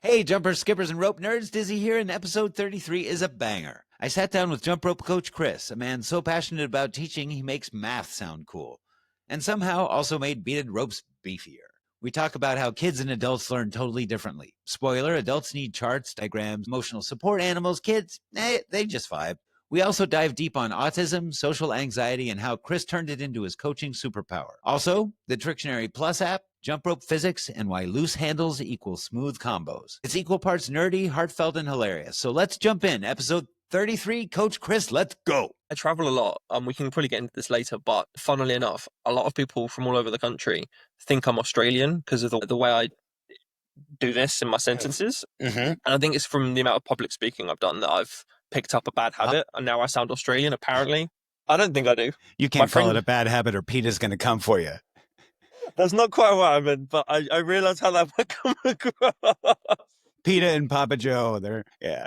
Hey, jumpers, skippers, and rope nerds, Dizzy here, and episode 33 is a banger. I sat down with jump rope coach Chris, a man so passionate about teaching he makes math sound cool, and somehow also made beaded ropes beefier. We talk about how kids and adults learn totally differently. Spoiler, adults need charts, diagrams, emotional support animals. Kids, they just vibe. We also dive deep on autism, social anxiety, and how Chris turned it into his coaching superpower. Also, the Tricktionary Plus app, jump rope physics, and why loose handles equal smooth combos. It's equal parts nerdy, heartfelt, and hilarious. So let's jump in. Episode 33, Coach Chris, let's go. I travel a lot. We can probably get into this later, but funnily enough, a lot of people from all over the country think I'm Australian because of the way I do this in my sentences. And I think it's from the amount of public speaking I've done that I've picked up a bad habit, and now I sound Australian, apparently. I don't think I do. You can't call it a bad habit or Peter's going to come for you. That's not quite what I meant, but I realised how that would come across. PETA and Papa Joe, yeah.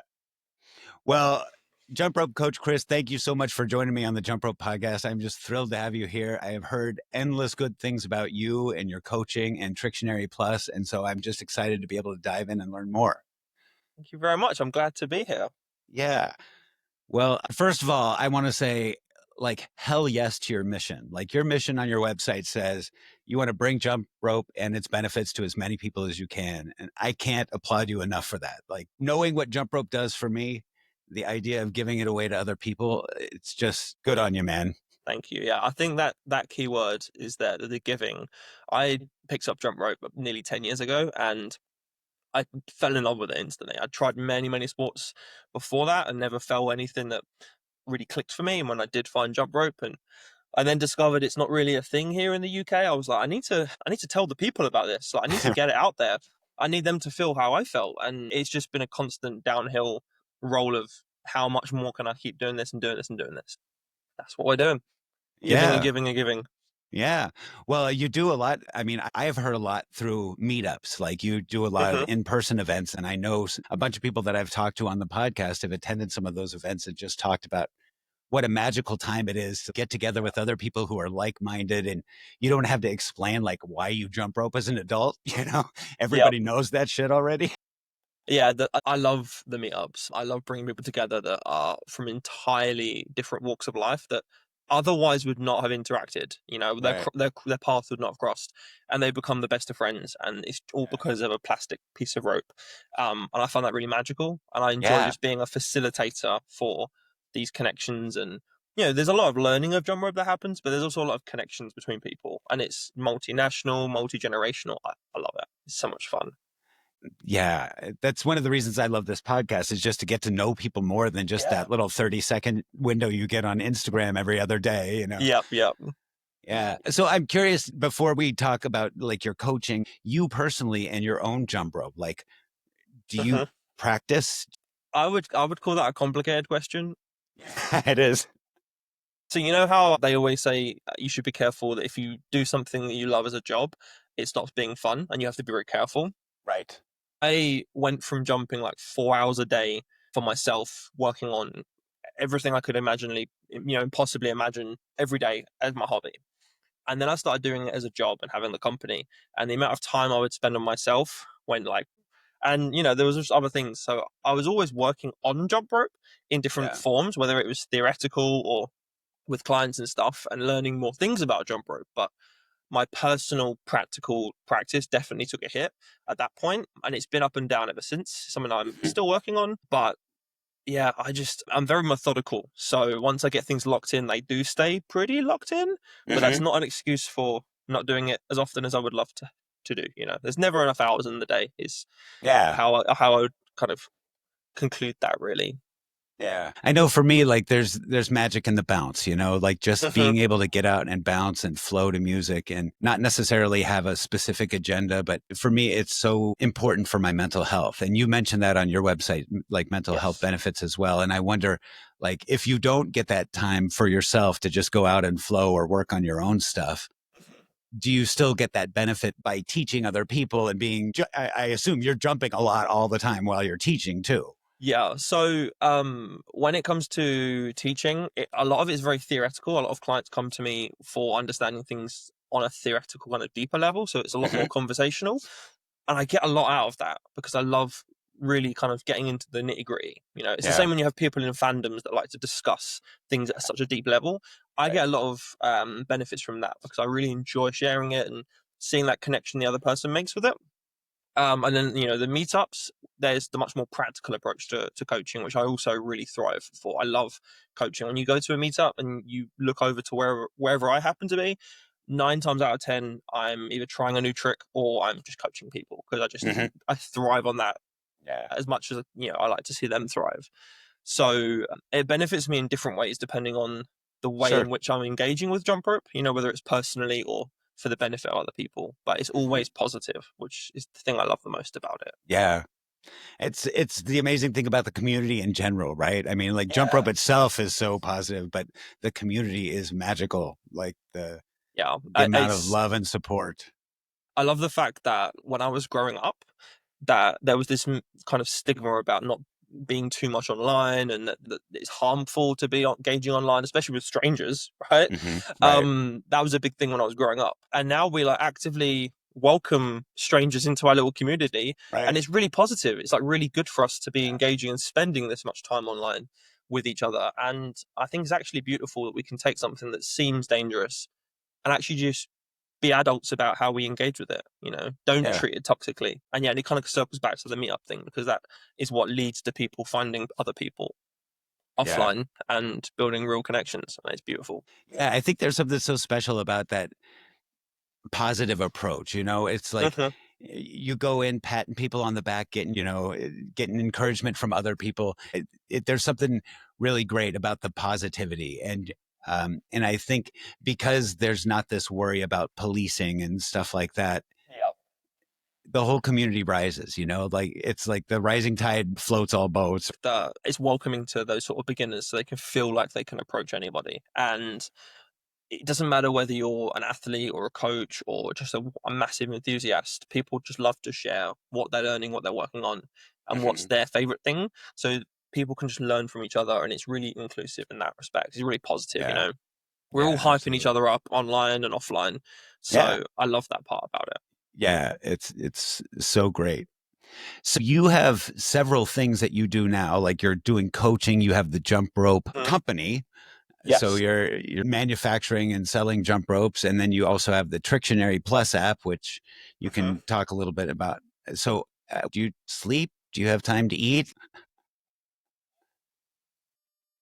Well, Jump Rope Coach Chris, thank you so much for joining me on the Jump Rope podcast. I'm just thrilled to have you here. I have heard endless good things about you and your coaching and Tricktionary Plus, and so I'm just excited to be able to dive in and learn more. Thank you very much. I'm glad to be here. Yeah. Well, first of all, I want to say, hell yes to your mission. Like, your mission on your website says you want to bring jump rope and its benefits to as many people as you can. And I can't applaud you enough for that. Like, knowing what jump rope does for me, the idea of giving it away to other people, it's just good on you, man. Thank you. Yeah, I think that key word is that the giving. I picked up jump rope nearly 10 years ago, and I fell in love with it instantly. I tried many, many sports before that and never felt anything that really clicked for me. And when I did find jump rope, and I then discovered it's not really a thing here in the UK, I was like, I need to tell the people about this. Like, I need to get it out there. I need them to feel how I felt. And it's just been a constant downhill roll of how much more can I keep doing this and doing this and doing this. That's what we're doing. Giving and giving and giving. Yeah. Well, you do a lot. I mean, I have heard a lot through meetups. Like, you do a lot of in-person events. And I know a bunch of people that I've talked to on the podcast have attended some of those events and just talked about what a magical time it is to get together with other people who are like-minded, and you don't have to explain like why you jump rope as an adult. Everybody knows that shit already. Yeah, I love the meetups. I love bringing people together that are from entirely different walks of life that otherwise would not have interacted. Their paths would not have crossed, and they become the best of friends. And it's all because of a plastic piece of rope. And I find that really magical. And I enjoy just being a facilitator for these connections. And there's a lot of learning of jump rope that happens, but there's also a lot of connections between people, and it's multinational, multi-generational. I love it. It's so much fun. Yeah, that's one of the reasons I love this podcast, is just to get to know people more than just that little 30-second window you get on Instagram every other day, Yep. Yeah. So I'm curious, before we talk about like your coaching, you personally and your own jump rope, like, do you practice? I would call that a complicated question. It is. So you know how they always say you should be careful that if you do something that you love as a job, it stops being fun, and you have to be very careful. Right. I went from jumping like 4 hours a day for myself, working on everything I could possibly imagine every day as my hobby. And then I started doing it as a job and having the company, and the amount of time I would spend on myself went there was just other things. So I was always working on jump rope in different forms, whether it was theoretical or with clients and stuff, and learning more things about jump rope. But my personal practical practice definitely took a hit at that point, and it's been up and down ever since. Something I'm still working on, but yeah, I'm very methodical. So once I get things locked in, they do stay pretty locked in, but that's not an excuse for not doing it as often as I would love to do. There's never enough hours in the day is how I would kind of conclude that, really. Yeah. I know for me, like, there's magic in the bounce, like just being able to get out and bounce and flow to music and not necessarily have a specific agenda. But for me, it's so important for my mental health. And you mentioned that on your website, like mental health benefits as well. And I wonder, like, if you don't get that time for yourself to just go out and flow or work on your own stuff, do you still get that benefit by teaching other people and I assume you're jumping a lot all the time while you're teaching too. Yeah. So when it comes to teaching, a lot of it is very theoretical. A lot of clients come to me for understanding things on a theoretical kind of deeper level. So it's a lot more conversational. And I get a lot out of that because I love really kind of getting into the nitty gritty. You know, it's the Yeah. same when you have people in fandoms that like to discuss things at such a deep level. I Right. get a lot of benefits from that because I really enjoy sharing it and seeing that connection the other person makes with it. And then, you know, the meetups, there's the much more practical approach to coaching, which I also really thrive for. I love coaching. When you go to a meetup and you look over to wherever I happen to be, 9 times out of 10, I'm either trying a new trick or I'm just coaching people because Hmm. I thrive on that Yeah. as much as, you know, I like to see them thrive. So it benefits me in different ways depending on the way Sure. in which I'm engaging with jump rope, you know, whether it's personally or for the benefit of other people. But it's Hmm. always positive, which is the thing I love the most about it. Yeah. It's the amazing thing about the community in general, right? I mean, like jump Yeah. rope itself is so positive, but the community is magical. Like Yeah. the amount of love and support. I love the fact that when I was growing up, that there was this kind of stigma about not being too much online and that it's harmful to be engaging online, especially with strangers, right? Hmm. Right. That was a big thing when I was growing up. And now we like actively welcome strangers into our little community. And Right. it's really positive. It's like really good for us to be engaging and spending this much time online with each other. And I think it's actually beautiful that we can take something that seems dangerous and actually just be adults about how we engage with it. You know, don't Yeah. treat it toxically. And yeah, and it kind of circles back to the meetup thing because that is what leads to people finding other people Yeah. offline and building real connections. And it's beautiful. Yeah. I think there's something so special about that positive approach. You know, it's like Hmm. you go in patting people on the back, getting, getting encouragement from other people. There's something really great about the positivity. And I think because there's not this worry about policing and stuff like that, Yeah. the whole community rises, like it's like the rising tide floats all boats. That it's welcoming to those sort of beginners so they can feel like they can approach anybody. And it doesn't matter whether you're an athlete or a coach or just a massive enthusiast. People just love to share what they're learning, what they're working on, and what's Mhm. their favorite thing. So people can just learn from each other, and it's really inclusive in that respect. It's really positive, you Yeah. know. We're all Yeah, hyping each absolutely. other up online and offline, Yeah. so I love that part about it. Yeah. It's so great. So you have several things that you do now, like you're doing coaching, you have the jump rope Mhm. company. So Yes. you're manufacturing and selling jump ropes, and then you also have the Tricktionary Plus app, which you Mhm. can talk a little bit about. So do you sleep? Do you have time to eat?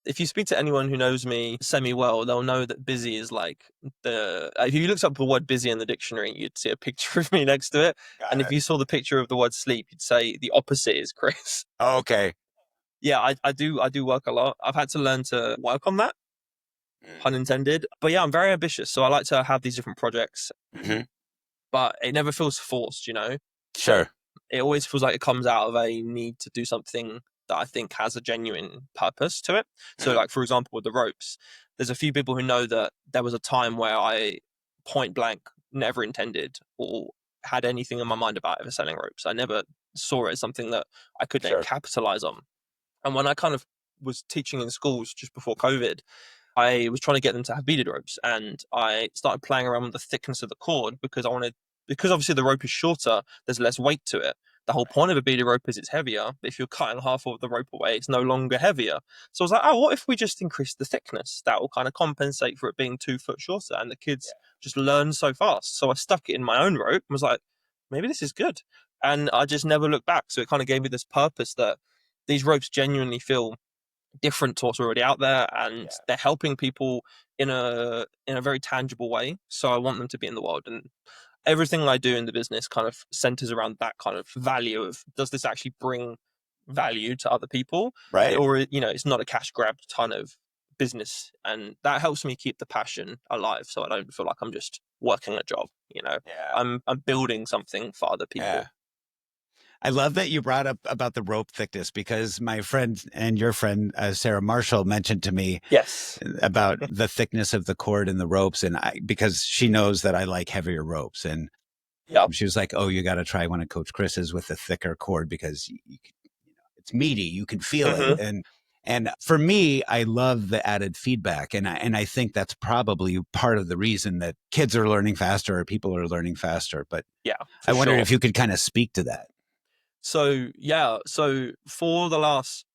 If you speak to anyone who knows me semi well, they'll know that busy is like if you looked up the word busy in the dictionary, you'd see a picture of me next to it. Got And if it. you saw the picture of the word sleep, you'd say the opposite is Chris. Okay. Yeah, I do work a lot. I've had to learn to work on that, Mm. pun intended. But yeah, I'm very ambitious. So I like to have these different projects, Mhm. but it never feels forced, you know? So Sure. it always feels like it comes out of a need to do something that I think has a genuine purpose to it. So, Mhm. like, for example, with the ropes, there's a few people who know that there was a time where I point blank never intended or had anything in my mind about ever selling ropes. I never saw it as something that I could then Sure. capitalize on. And when I kind of was teaching in schools just before COVID, I was trying to get them to have beaded ropes, and I started playing around with the thickness of the cord because obviously the rope is shorter, there's less weight to it. The whole point of a beaded rope is it's heavier, but if you're cutting half of the rope away, it's no longer heavier. So I was like, oh, what if we just increase the thickness? That will kind of compensate for it being 2 foot shorter, and the kids just learn so fast. So I stuck it in my own rope and was like, maybe this is good. And I just never looked back. So it kind of gave me this purpose that these ropes genuinely feel different to what's already out there, and Yeah. they're helping people in a very tangible way. So I want them to be in the world, and everything I do in the business kind of centers around that kind of value of, does this actually bring value to other people, Right. or it's not a cash grab kind of business. And that helps me keep the passion alive so I don't feel like I'm just working a job. Yeah. I'm building something for other Yeah. people. I love that you brought up about the rope thickness because my friend and your friend, Sarah Marshall, mentioned to me Yes. about the thickness of the cord and the ropes. And because she knows that I like heavier ropes. And Yeah. she was like, oh, you got to try one of Coach Chris's with the thicker cord because it's meaty. You can feel it. Hmm. And for me, I love the added feedback. And I think that's probably part of the reason that kids are learning faster or people are learning faster. But Yeah, I for wondered sure. if you could kind of speak to that. So yeah, so for the last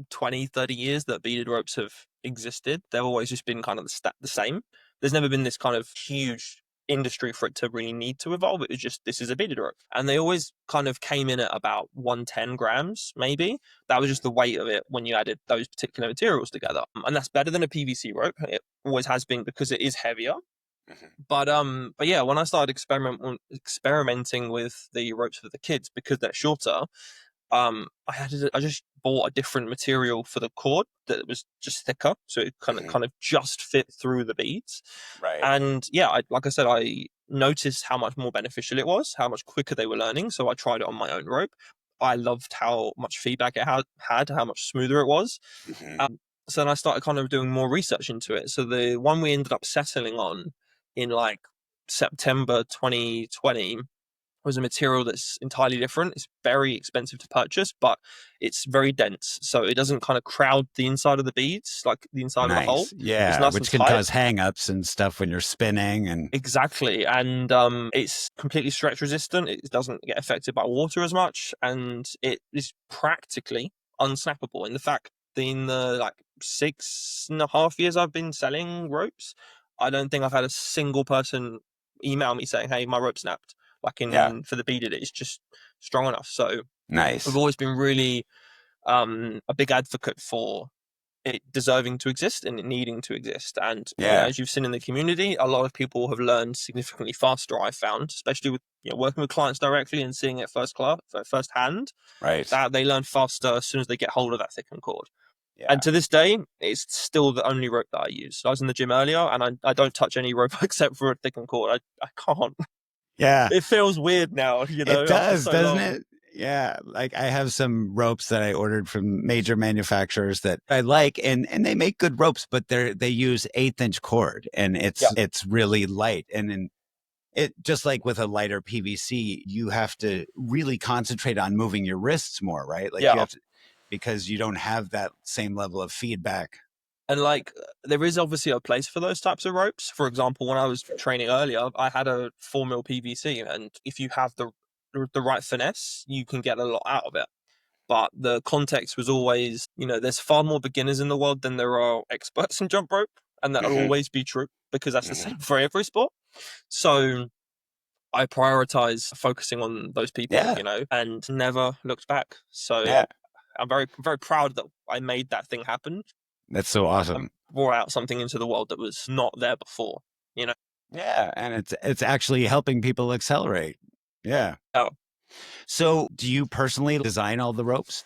20, 30 years that beaded ropes have existed, they've always just been kind of the same. There's never been this kind of huge industry for it to really need to evolve. It was just, this is a beaded rope. And they always kind of came in at about 110 grams, maybe. That was just the weight of it when you added those particular materials together. And that's better than a PVC rope. It always has been because it is heavier. But yeah, when I started experimenting with the ropes for the kids because they're shorter, I just bought a different material for the cord that was just thicker, so it kind of just fit through the beads. Right. And yeah, like I said, I noticed how much more beneficial it was, how much quicker they were learning. So I tried it on my own rope. I loved how much feedback it had, how much smoother it was. So then I started kind of doing more research into it. So the one we ended up settling on in like September 2020 was a material that's entirely different. It's very expensive to purchase, but it's very dense. So it doesn't kind of crowd the inside of the beads, like the inside of the hole. Nice. It's Yeah. nice and Which can tight. cause hangups and stuff when you're spinning. And Exactly. And it's completely stretch resistant. It doesn't get affected by water as much. And it is practically unsnappable. In the fact that in the like 6.5 years I've been selling ropes, I don't think I've had a single person email me saying, hey, my rope snapped. Like yeah. for the beaded, it's just strong enough. So I've Nice. always been really a big advocate for it deserving to exist and it needing to exist. And Yeah. as you've seen in the community, a lot of people have learned significantly faster. I found, especially with working with clients directly and seeing it firsthand, Right. that they learn faster as soon as they get hold of that thickened cord. Yeah. And to this day, it's still the only rope that I use. I was in the gym earlier, and I don't touch any rope except for a thickened cord. I can't. Yeah. It feels weird now, It after does, so doesn't long. it? Yeah. Like I have some ropes that I ordered from major manufacturers that I like, and they make good ropes, but they use 1/8 inch cord, and Yeah, it's really light. And it just like with a lighter PVC, you have to really concentrate on moving your wrists more, right? Like you yeah. have to, because you don't have that same level of feedback. And like, there is obviously a place for those types of ropes. For example, when I was training earlier, I had a 4 mil PVC, and if you have the right finesse, you can get a lot out of it. But the context was always, there's far more beginners in the world than there are experts in jump rope, and that'll Hmm. always be true because that's the Hmm. same for every sport. So I prioritize focusing on those people, Yeah. and never looked back. So Yeah. I'm very, very proud that I made that thing happen That's so and awesome. brought out something into the world that was not there before, you know. Yeah. And it's actually helping people accelerate. Yeah. Oh, So do you personally design all the ropes?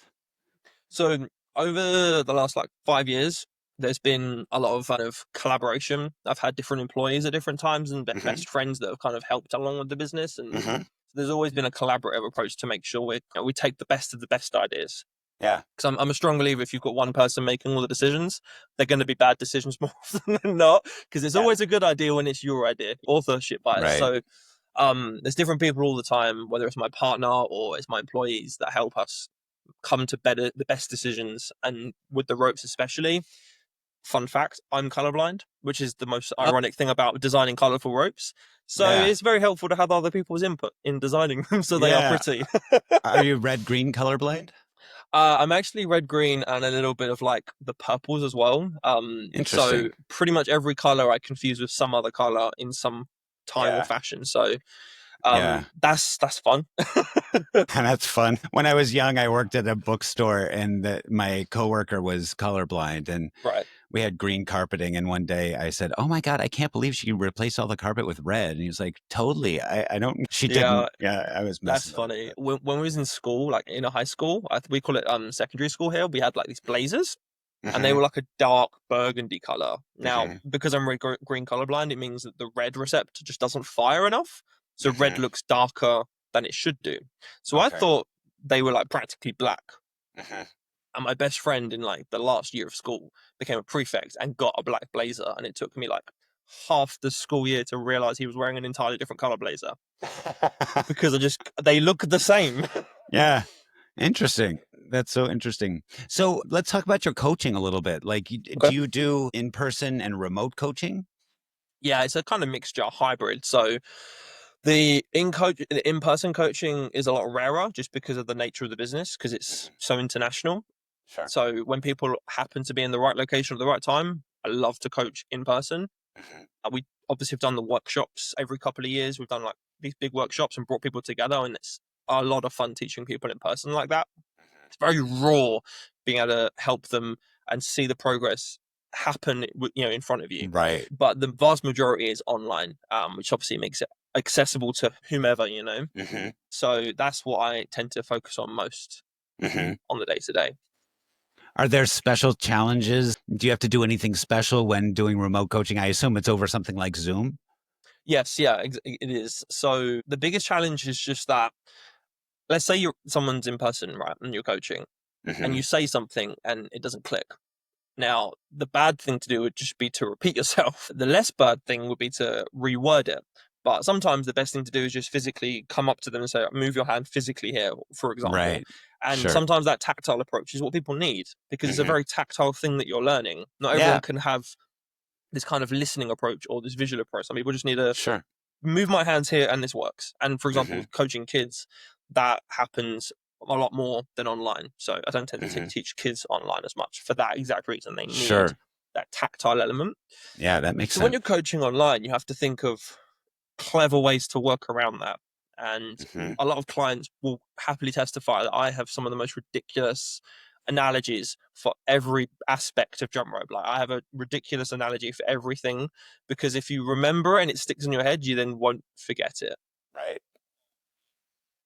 so over the last like 5 years, there's been a lot of kind of collaboration. I've had different employees at different times and Hmm. best friends that have kind of helped along with the business, and Hmm. there's always been a collaborative approach to make sure we take the best of the best ideas. Yeah. Because I'm a strong believer if you've got one person making all the decisions, they're going to be bad decisions more often than not. Because it's Yeah. always a good idea when it's your idea, authorship bias. Right. So there's different people all the time, whether it's my partner or it's my employees, that help us come to the best decisions. And with the ropes especially, fun fact, I'm colorblind, which is the most Oh, ironic thing about designing colorful ropes. So yeah. it's very helpful to have other people's input in designing them so they are Yeah. pretty. Are you red green colorblind? I'm actually red green and a little bit of like the purples as well. So Interesting. pretty much every color I confuse with some other color in some time or Yeah. fashion. So Yeah. that's fun. And that's fun. When I was young, I worked at a bookstore, and my coworker was colorblind, and Right. we had green carpeting. And one day I said, "Oh my God, I can't believe she replaced all the carpet with red." And he was like, "Totally. I don't." She Yeah, didn't. Yeah, I was that's messing with funny. it. When we was in school, like in a high school, we call it secondary school here. We had like these blazers, and they Hmm. were like a dark burgundy color. Now, Hmm. because I'm green colorblind, it means that the red receptor just doesn't fire enough, so red Hmm. looks darker than it should do. So I Okay. thought they were like practically black. Hmm. And my best friend in like the last year of school became a prefect and got a black blazer, and it took me like half the school year to realize he was wearing an entirely different color blazer because they look the same. Yeah. Interesting. That's so interesting. So let's talk about your coaching a little bit. Like, Okay. do you do in-person and remote coaching? Yeah, it's a kind of mixture, hybrid. So the in-person coaching is a lot rarer just because of the nature of the business, because it's Mhm. so international. Sure. So when people happen to be in the right location at the right time, I love to coach in person. Mhm. We obviously have done the workshops every couple of years. We've done like these big workshops and brought people together, and it's a lot of fun teaching people in person like that. It's very raw being able to help them and see the progress happen, in front of you. Right. But the vast majority is online, which obviously makes it accessible to whomever. Hmm. So that's what I tend to focus on most Hmm. on the day to day. Are there special challenges? Do you have to do anything special when doing remote coaching? I assume it's over something like Zoom. Yes, yeah, it is. So the biggest challenge is just that, let's say someone's in person, right, and you're coaching, and Hmm. you say something and it doesn't click. Now, the bad thing to do would just be to repeat yourself. The less bad thing would be to reword it. But sometimes the best thing to do is just physically come up to them and say, move your hand physically here, for example. Right. And Sure. sometimes that tactile approach is what people need, because it's a Hmm. very tactile thing that you're learning. Not Yeah. everyone can have this kind of listening approach or this visual approach. Some people just need to Sure. move my hands here and this works. And for example, Hmm. with coaching kids, that happens a lot more than online. So I don't tend to Hmm. teach kids online as much for that exact reason. They need Sure. that tactile element. Yeah, that makes So when sense. you're coaching online, you have to think of clever ways to work around that. And Hmm. a lot of clients will happily testify that I have some of the most ridiculous analogies for every aspect of jump rope. Like, I have a ridiculous analogy for everything, because if you remember it and it sticks in your head, you then won't forget it. Right.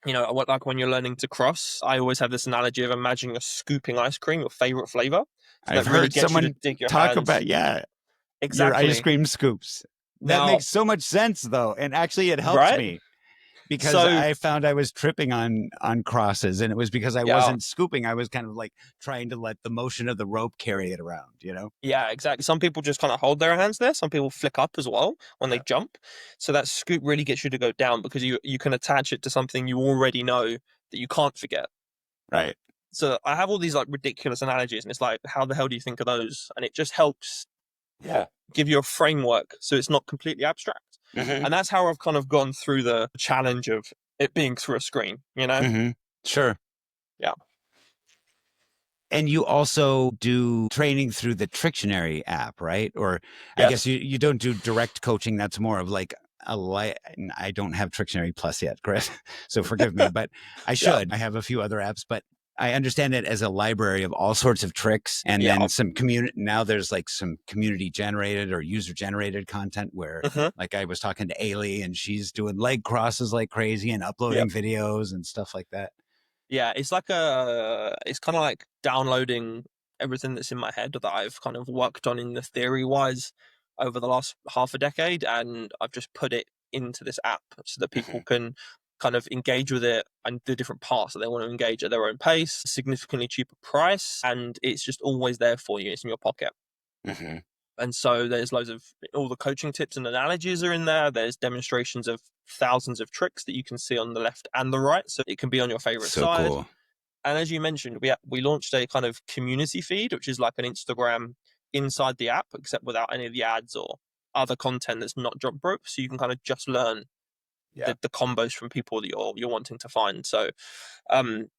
Like when you're learning to cross, I always have this analogy of imagining a scooping ice cream, your favorite flavor. So I've that really heard gets you to someone dig your talk hands. about, yeah, your ice Exactly. cream scoops. That Now, makes so much sense, though. And actually, it helps right? me because So, I found I was tripping on crosses, and it was because I yeah, wasn't scooping. I was kind of like trying to let the motion of the rope carry it around, you know? yeah, exactly. Some people just kind of hold their hands there. Some people flick up as well when they Yeah. jump. So that scoop really gets you to go down, because you can attach it to something you already know that you can't forget. Right. So I have all these like ridiculous analogies, and it's like, how the hell do you think of those? And it just helps Yeah. give you a framework so it's not completely abstract. Hmm. And that's how I've kind of gone through the challenge of it being through a screen. Hmm. Sure. Yeah. And you also do training through the Tricktionary app, right? Or I guess Yes. you don't do direct coaching. That's more of like I don't have Tricktionary Plus yet, Chris. So forgive me, but I Yeah. should. I have a few other apps, but I understand it as a library of all sorts of tricks. And Yeah. then some community, now there's like some community generated or user generated content where, Hmm. like, I was talking to Ailey and she's doing leg crosses like crazy and Yeah. uploading videos and stuff like that. Yeah. It's kind of like downloading everything that's in my head that I've kind of worked on in the theory wise over the last half a decade. And I've just put it into this app so that people Hmm. can kind of engage with it and do different parts that they want to engage at their own pace, significantly cheaper price. And it's just always there for you. It's in your pocket. Hmm. And so there's loads of all the coaching tips and analogies are in there. There's demonstrations of thousands of tricks that you can see on the left and the right. So it can be on your favorite So side. cool. And as you mentioned, we launched a kind of community feed, which is like an Instagram inside the app, except without any of the ads or other content that's not jump rope. So you can kind of just learn Yeah. the combos from people that you're wanting to find. So um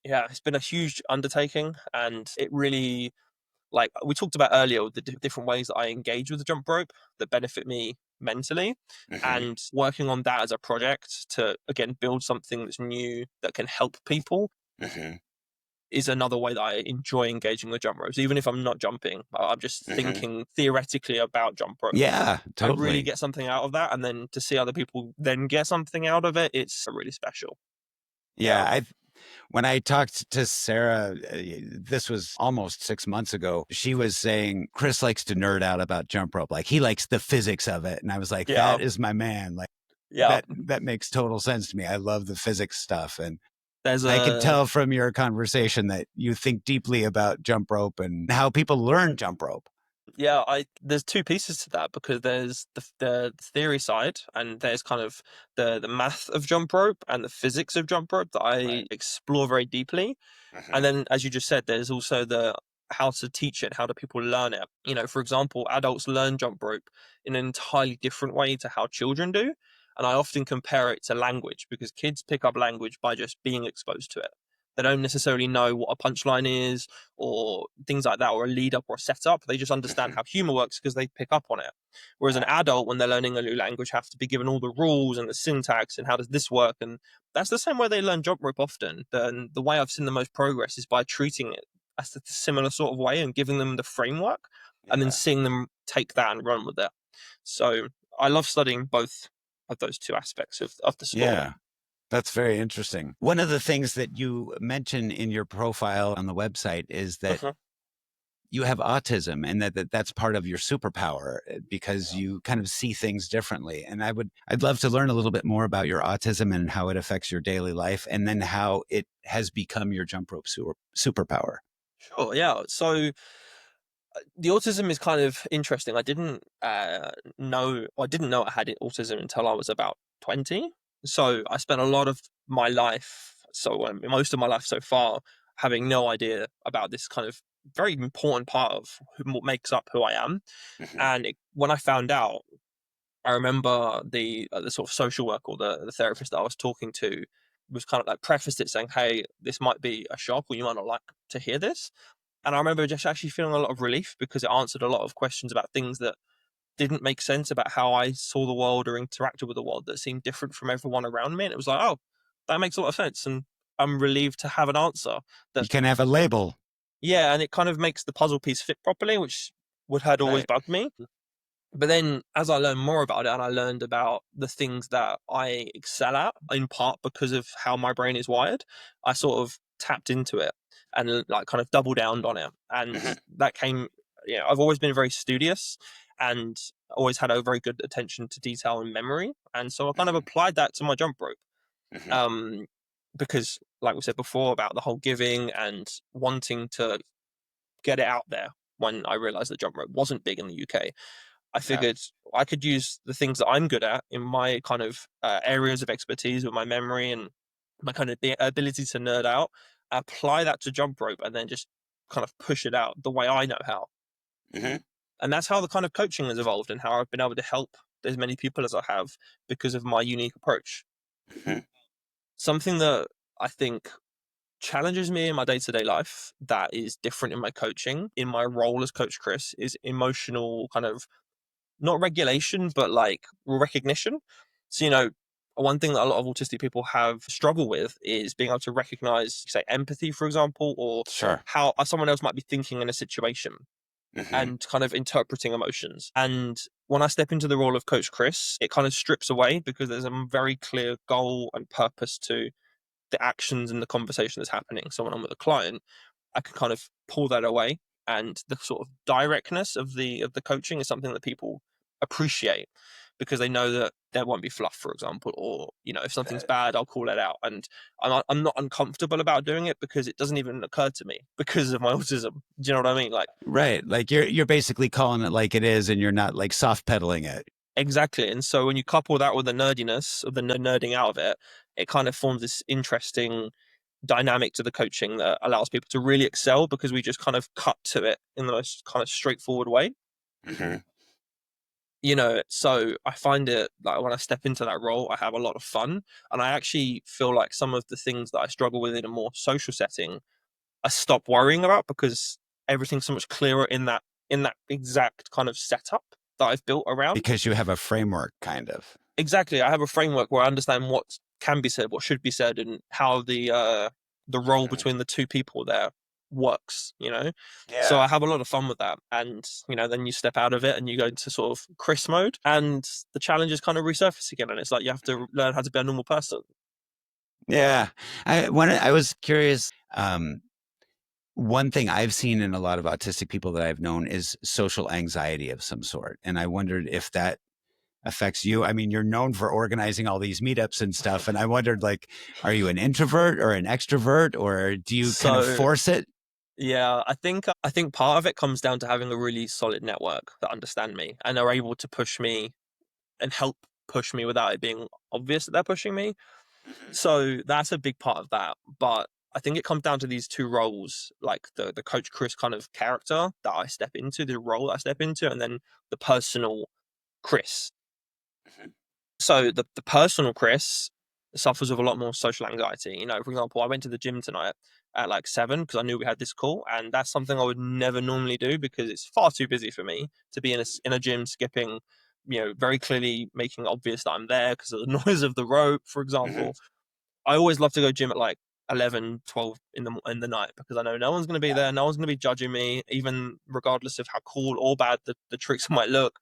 yeah, it's been a huge undertaking, and it really, like we talked about earlier, the different ways that I engage with the jump rope that benefit me mentally, Hmm. and working on that as a project to again build something that's new that can help people Hmm. is another way that I enjoy engaging with jump ropes. Even if I'm not jumping, I'm just Hmm. thinking theoretically about jump rope. Yeah, I really totally. get something out of that, and then to see other people then get something out of it, it's really special. Yeah, Yeah. when I talked to Sarah, this was almost 6 months ago. She was saying Chris likes to nerd out about jump rope, like he likes the physics of it, and I was like, Yeah. that is my man. Like Yeah. that makes total sense to me. I love the physics stuff, and There's I could a tell from your conversation that you think deeply about jump rope and how people learn jump rope. Yeah, I there's two pieces to that because there's the theory side and there's kind of the math of jump rope and the physics of jump rope that I Right. explore very deeply. And Hmm. then, as you just said, there's also the how to teach it, how do people learn it? You know, for example, adults learn jump rope in an entirely different way to how children do. And I often compare it to language because kids pick up language by just being exposed to it. They don't necessarily know what a punchline is or things like that, or a lead up or a setup. They just understand Hmm. how humor works because they pick up on it. Whereas an Ah, adult, when they're learning a new language, have to be given all the rules and the syntax and how does this work, and that's the same way they learn jump rope often. The way I've seen the most progress is by treating it as a similar sort of way and giving them the framework and then yeah. seeing them take that and run with it. So I love studying both of those two aspects of the sport. Yeah. That's very interesting. One of the things that you mention in your profile on the website is that Mhm. you have autism and that's part of your superpower because you kind of see things differently. And I'd love to learn a little bit more about your autism and how it affects your daily life and then how it has become your jump rope superpower. Sure, yeah. So the autism is kind of interesting. I didn't know I had autism until I was about 20. So I spent a lot of my life, most of my life so far, having no idea about this kind of very important part of what makes up who I am. Hmm. And when I found out, I remember the sort of social worker or the therapist that I was talking to was kind of like prefaced it saying, "Hey, this might be a shock, or you might not like to hear this." And I remember just actually feeling a lot of relief because it answered a lot of questions about things that didn't make sense about how I saw the world or interacted with the world that seemed different from everyone around me. And it was like, oh, that makes a lot of sense. And I'm relieved to have an answer You that, can have a label. yeah, and it kind of makes the puzzle piece fit properly, which would had always Right. bugged me. But then as I learned more about it and I learned about the things that I excel at, in part because of how my brain is wired, I sort of tapped into it and like kind of double downed on it. And Hmm. that came, I've always been very studious and always had a very good attention to detail and memory. And so I kind of Hmm. applied that to my jump rope. Hmm. Um, because like we said before about the whole giving and wanting to get it out there when I realized that jump rope wasn't big in the UK. I Yeah. figured I could use the things that I'm good at in my kind of areas of expertise with my memory and my kind of ability to nerd out, apply that to jump rope, and then just kind of push it out the way I know how. Hmm. And that's how the kind of coaching has evolved and how I've been able to help as many people as I have because of my unique approach. Hmm. Something that I think challenges me in my day to day life that is different in my coaching, in my role as Coach Chris, is emotional kind of not regulation, but like recognition. So, one thing that a lot of autistic people have struggle with is being able to recognize, say, empathy, for example, or Sure. how someone else might be thinking in a situation Hmm. and kind of interpreting emotions. And when I step into the role of Coach Chris, it kind of strips away because there's a very clear goal and purpose to the actions and the conversation that's happening. So when I'm with a client, I can kind of pull that away, and the sort of directness of the coaching is something that people appreciate because they know that there won't be fluff, for example, or if something's bad, I'll call it out, and I'm not uncomfortable about doing it because it doesn't even occur to me because of my autism. Do you know what I mean? Like Right. Like you're basically calling it like it is and you're not like soft pedaling it. exactly. And so when you couple that with the nerdiness of the nerding out of it, it kind of forms this interesting dynamic to the coaching that allows people to really excel because we just kind of cut to it in the most kind of straightforward way. Hmm. So I find it like when I step into that role, I have a lot of fun. And I actually feel like some of the things that I struggle with in a more social setting, I stop worrying about because everything's so much clearer in that exact kind of setup that I've built around. Because you have a framework kind of. Exactly. I have a framework where I understand what can be said, what should be said, and how the role Mhm. between the two people there works. So Yeah. I have a lot of fun with that. And then you step out of it and you go into sort of Chris mode and the challenges kind of resurface again. And it's like you have to learn how to be a normal person. Yeah. I was curious, one thing I've seen in a lot of autistic people that I've known is social anxiety of some sort. And I wondered if that affects you. I mean, you're known for organizing all these meetups and stuff. And I wondered, like, are you an introvert or an extrovert, or do you kind of So force it? Yeah, I think part of it comes down to having a really solid network that understand me and are able to push me and help push me without it being obvious that they're pushing me. Mhm. So that's a big part of that. But I think it comes down to these two roles, like the Coach Chris kind of character that I step into, the role I step into, and then the personal Chris. Mhm. So the personal Chris suffers with a lot more social anxiety. You know, for example, I went to the gym tonight at like 7 because I knew we had this call, and that's something I would never normally do because it's far too busy for me to be in a gym skipping. You know, very clearly making obvious that I'm there because of the noise of the rope, for Mhm. example. I always love to go gym at like 11, 12 in the night because I know no one's going to be Yeah. there. No one's going to be judging me, even regardless of how cool or bad the tricks might look.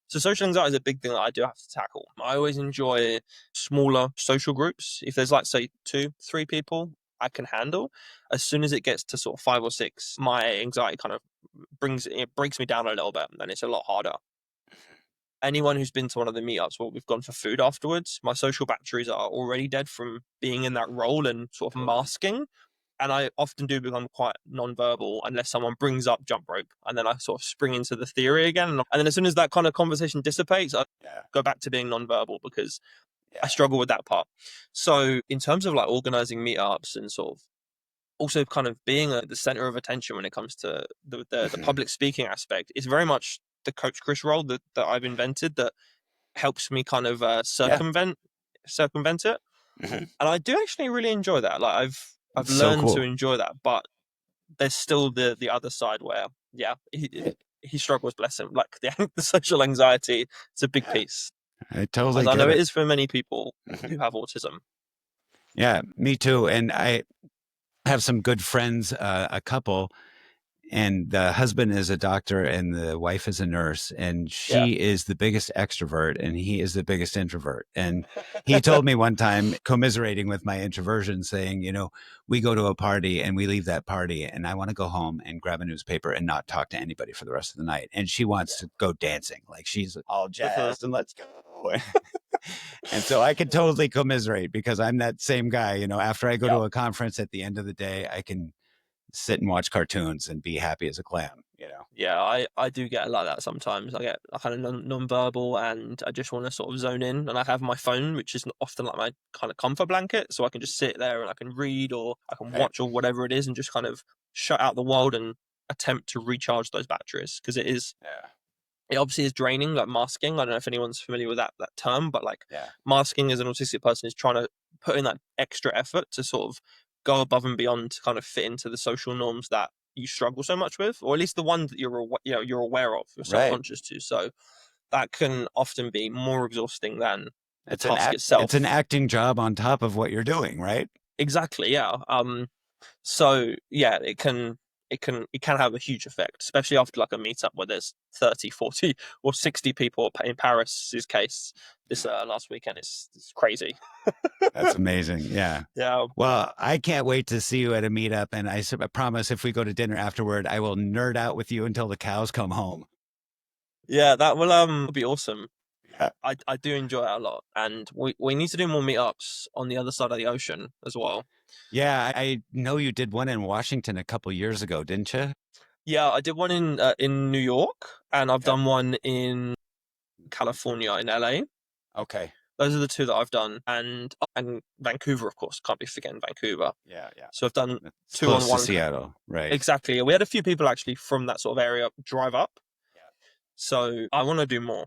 So social anxiety is a big thing that I do have to tackle. I always enjoy smaller social groups. If there's like say 2, 3 people, I can handle. As soon as it gets to sort of 5 or 6, my anxiety kind of breaks me down a little bit, and it's a lot harder. Anyone who's been to one of the meetups where we've gone for food afterwards, my social batteries are already dead from being in that role and sort of Totally. masking. And I often do become quite non-verbal unless someone brings up jump rope, and then I sort of spring into the theory again. And then as soon as that kind of conversation dissipates, I Yeah. go back to being non-verbal because I Yeah. struggle with that part. So in terms of like organizing meetups and sort of also kind of being at the center of attention when it comes to the Mhm. public speaking aspect, it's very much the Coach Chris role that I've invented that helps me kind of Yeah. circumvent it, Mhm. and I do actually really enjoy that. Like I've It's so learned to cool. enjoy that, but there's still the other side where yeah, he struggles, bless him. Like the social anxiety, it's a big Yeah. piece, I as totally I know get it it. is for many people Mhm. who have autism. Yeah, me too. And I have some good friends, a couple, and the husband is a doctor and the wife is a nurse, and Yeah, she is the biggest extrovert and he is the biggest introvert. And he told me one time, commiserating with my introversion, saying, we go to a party and we leave that party and I want to go home and grab a newspaper and not talk to anybody for the rest of the night. And she wants to go dancing, like she's all yeah. jazzed and let's go. And so I can totally commiserate because I'm that same guy. After I go Yeah. to a conference at the end of the day, I can sit and watch cartoons and be happy as a clam. Yeah, I do get like that sometimes. I get kind of non-verbal and I just want to sort of zone in. And I have my phone, which is often like my kind of comfort blanket. So I can just sit there and I can read or I can Right. watch or whatever it is and just kind of shut out the world and attempt to recharge those batteries. Because Yeah. it obviously is draining, like masking. I don't know if anyone's familiar with that term, but like Yeah. masking as an autistic person is trying to put in that extra effort to sort of go above and beyond to kind of fit into the social norms that you struggle so much with, or at least the ones that you're aware of, you're Right. subconscious to. So that can often be more exhausting than the It's an task act. It's an itself. acting job on top of what you're doing, right? Exactly, yeah. So yeah, it can have a huge effect, especially after like a meetup where there's 30, 40, or 60 people in Paris's case this last weekend. It's crazy. That's amazing. Yeah. Yeah. Well, I can't wait to see you at a meetup, and I promise if we go to dinner afterward, I will nerd out with you until the cows come home. Yeah, that will be awesome. Yeah. I do enjoy it a lot, and we need to do more meetups on the other side of the ocean as well. Yeah, I know you did one in Washington a couple years ago, didn't you? Yeah, I did one in New York, and I've Yeah. done one in California in LA. Okay. Those are the two that I've done, and Vancouver, of course, can't be forgetting Vancouver. Yeah, yeah. So I've done It's two on close to one. Seattle, right? Exactly. We had a few people actually from that sort of area drive up. Yeah. So I want to do more.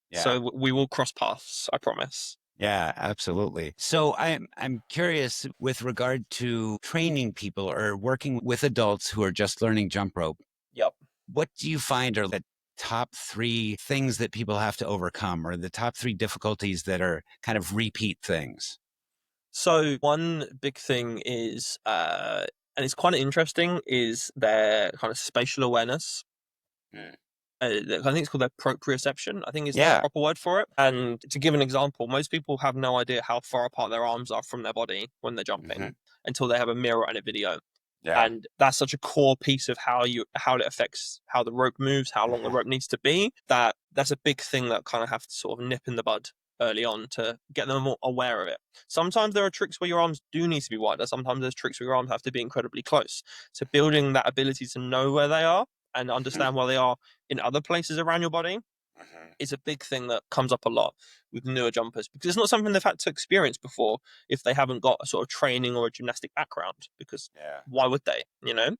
Yeah. So we will cross paths, I promise. Yeah, absolutely. So I'm curious with regard to training people or working with adults who are just learning jump rope. Yep. What do you find are the top 3 things that people have to overcome or the top 3 difficulties that are kind of repeat things? So one big thing is, and it's quite interesting, is their kind of spatial awareness. Mm. I think it's called their proprioception, I think is the Yeah. proper word for it. And to give an example, most people have no idea how far apart their arms are from their body when they're jumping Hmm. until they have a mirror and a video. Yeah. And that's such a core piece of how it affects how the rope moves, how long the Hmm. rope needs to be. That's a big thing that kind of have to sort of nip in the bud early on to get them more aware of it. Sometimes there are tricks where your arms do need to be wider. Sometimes there's tricks where your arms have to be incredibly close. So building that ability to know where they are and understand where they are in other places around your body is a big thing that comes up a lot with newer jumpers, because it's not something they've had to experience before if they haven't got a sort of training or a gymnastic background, because why would they, So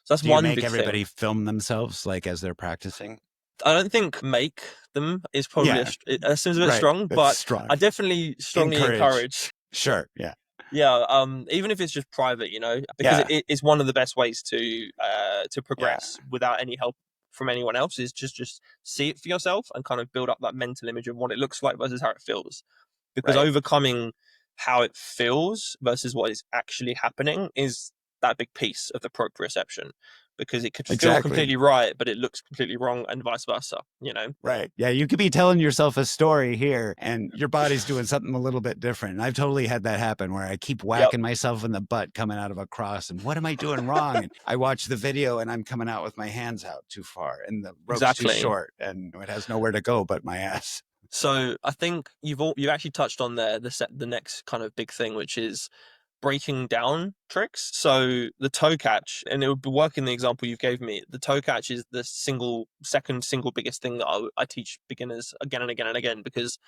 that's Do you one make big everybody thing. film themselves like as they're practicing? I don't think make them is probably it seems a bit strong, That's but strong. I definitely strongly encourage. Sure. Yeah. Yeah, even if it's just private, because it is one of the best ways to progress without any help from anyone else, is just see it for yourself and kind of build up that mental image of what it looks like versus how it feels. Because overcoming how it feels versus what is actually happening is that big piece of the proprioception, because it could feel completely right, but it looks completely wrong, and vice versa, Right. Yeah. You could be telling yourself a story here and your body's doing something a little bit different. And I've totally had that happen where I keep whacking myself in the butt coming out of a cross. And what am I doing wrong? And I watch the video and I'm coming out with my hands out too far and the rope's too short and it has nowhere to go but my ass. So I think you've actually touched on there the next kind of big thing, which is breaking down tricks. So the toe catch, and it would work in the example you gave me. The toe catch is the second single biggest thing that I teach beginners again and again and again, because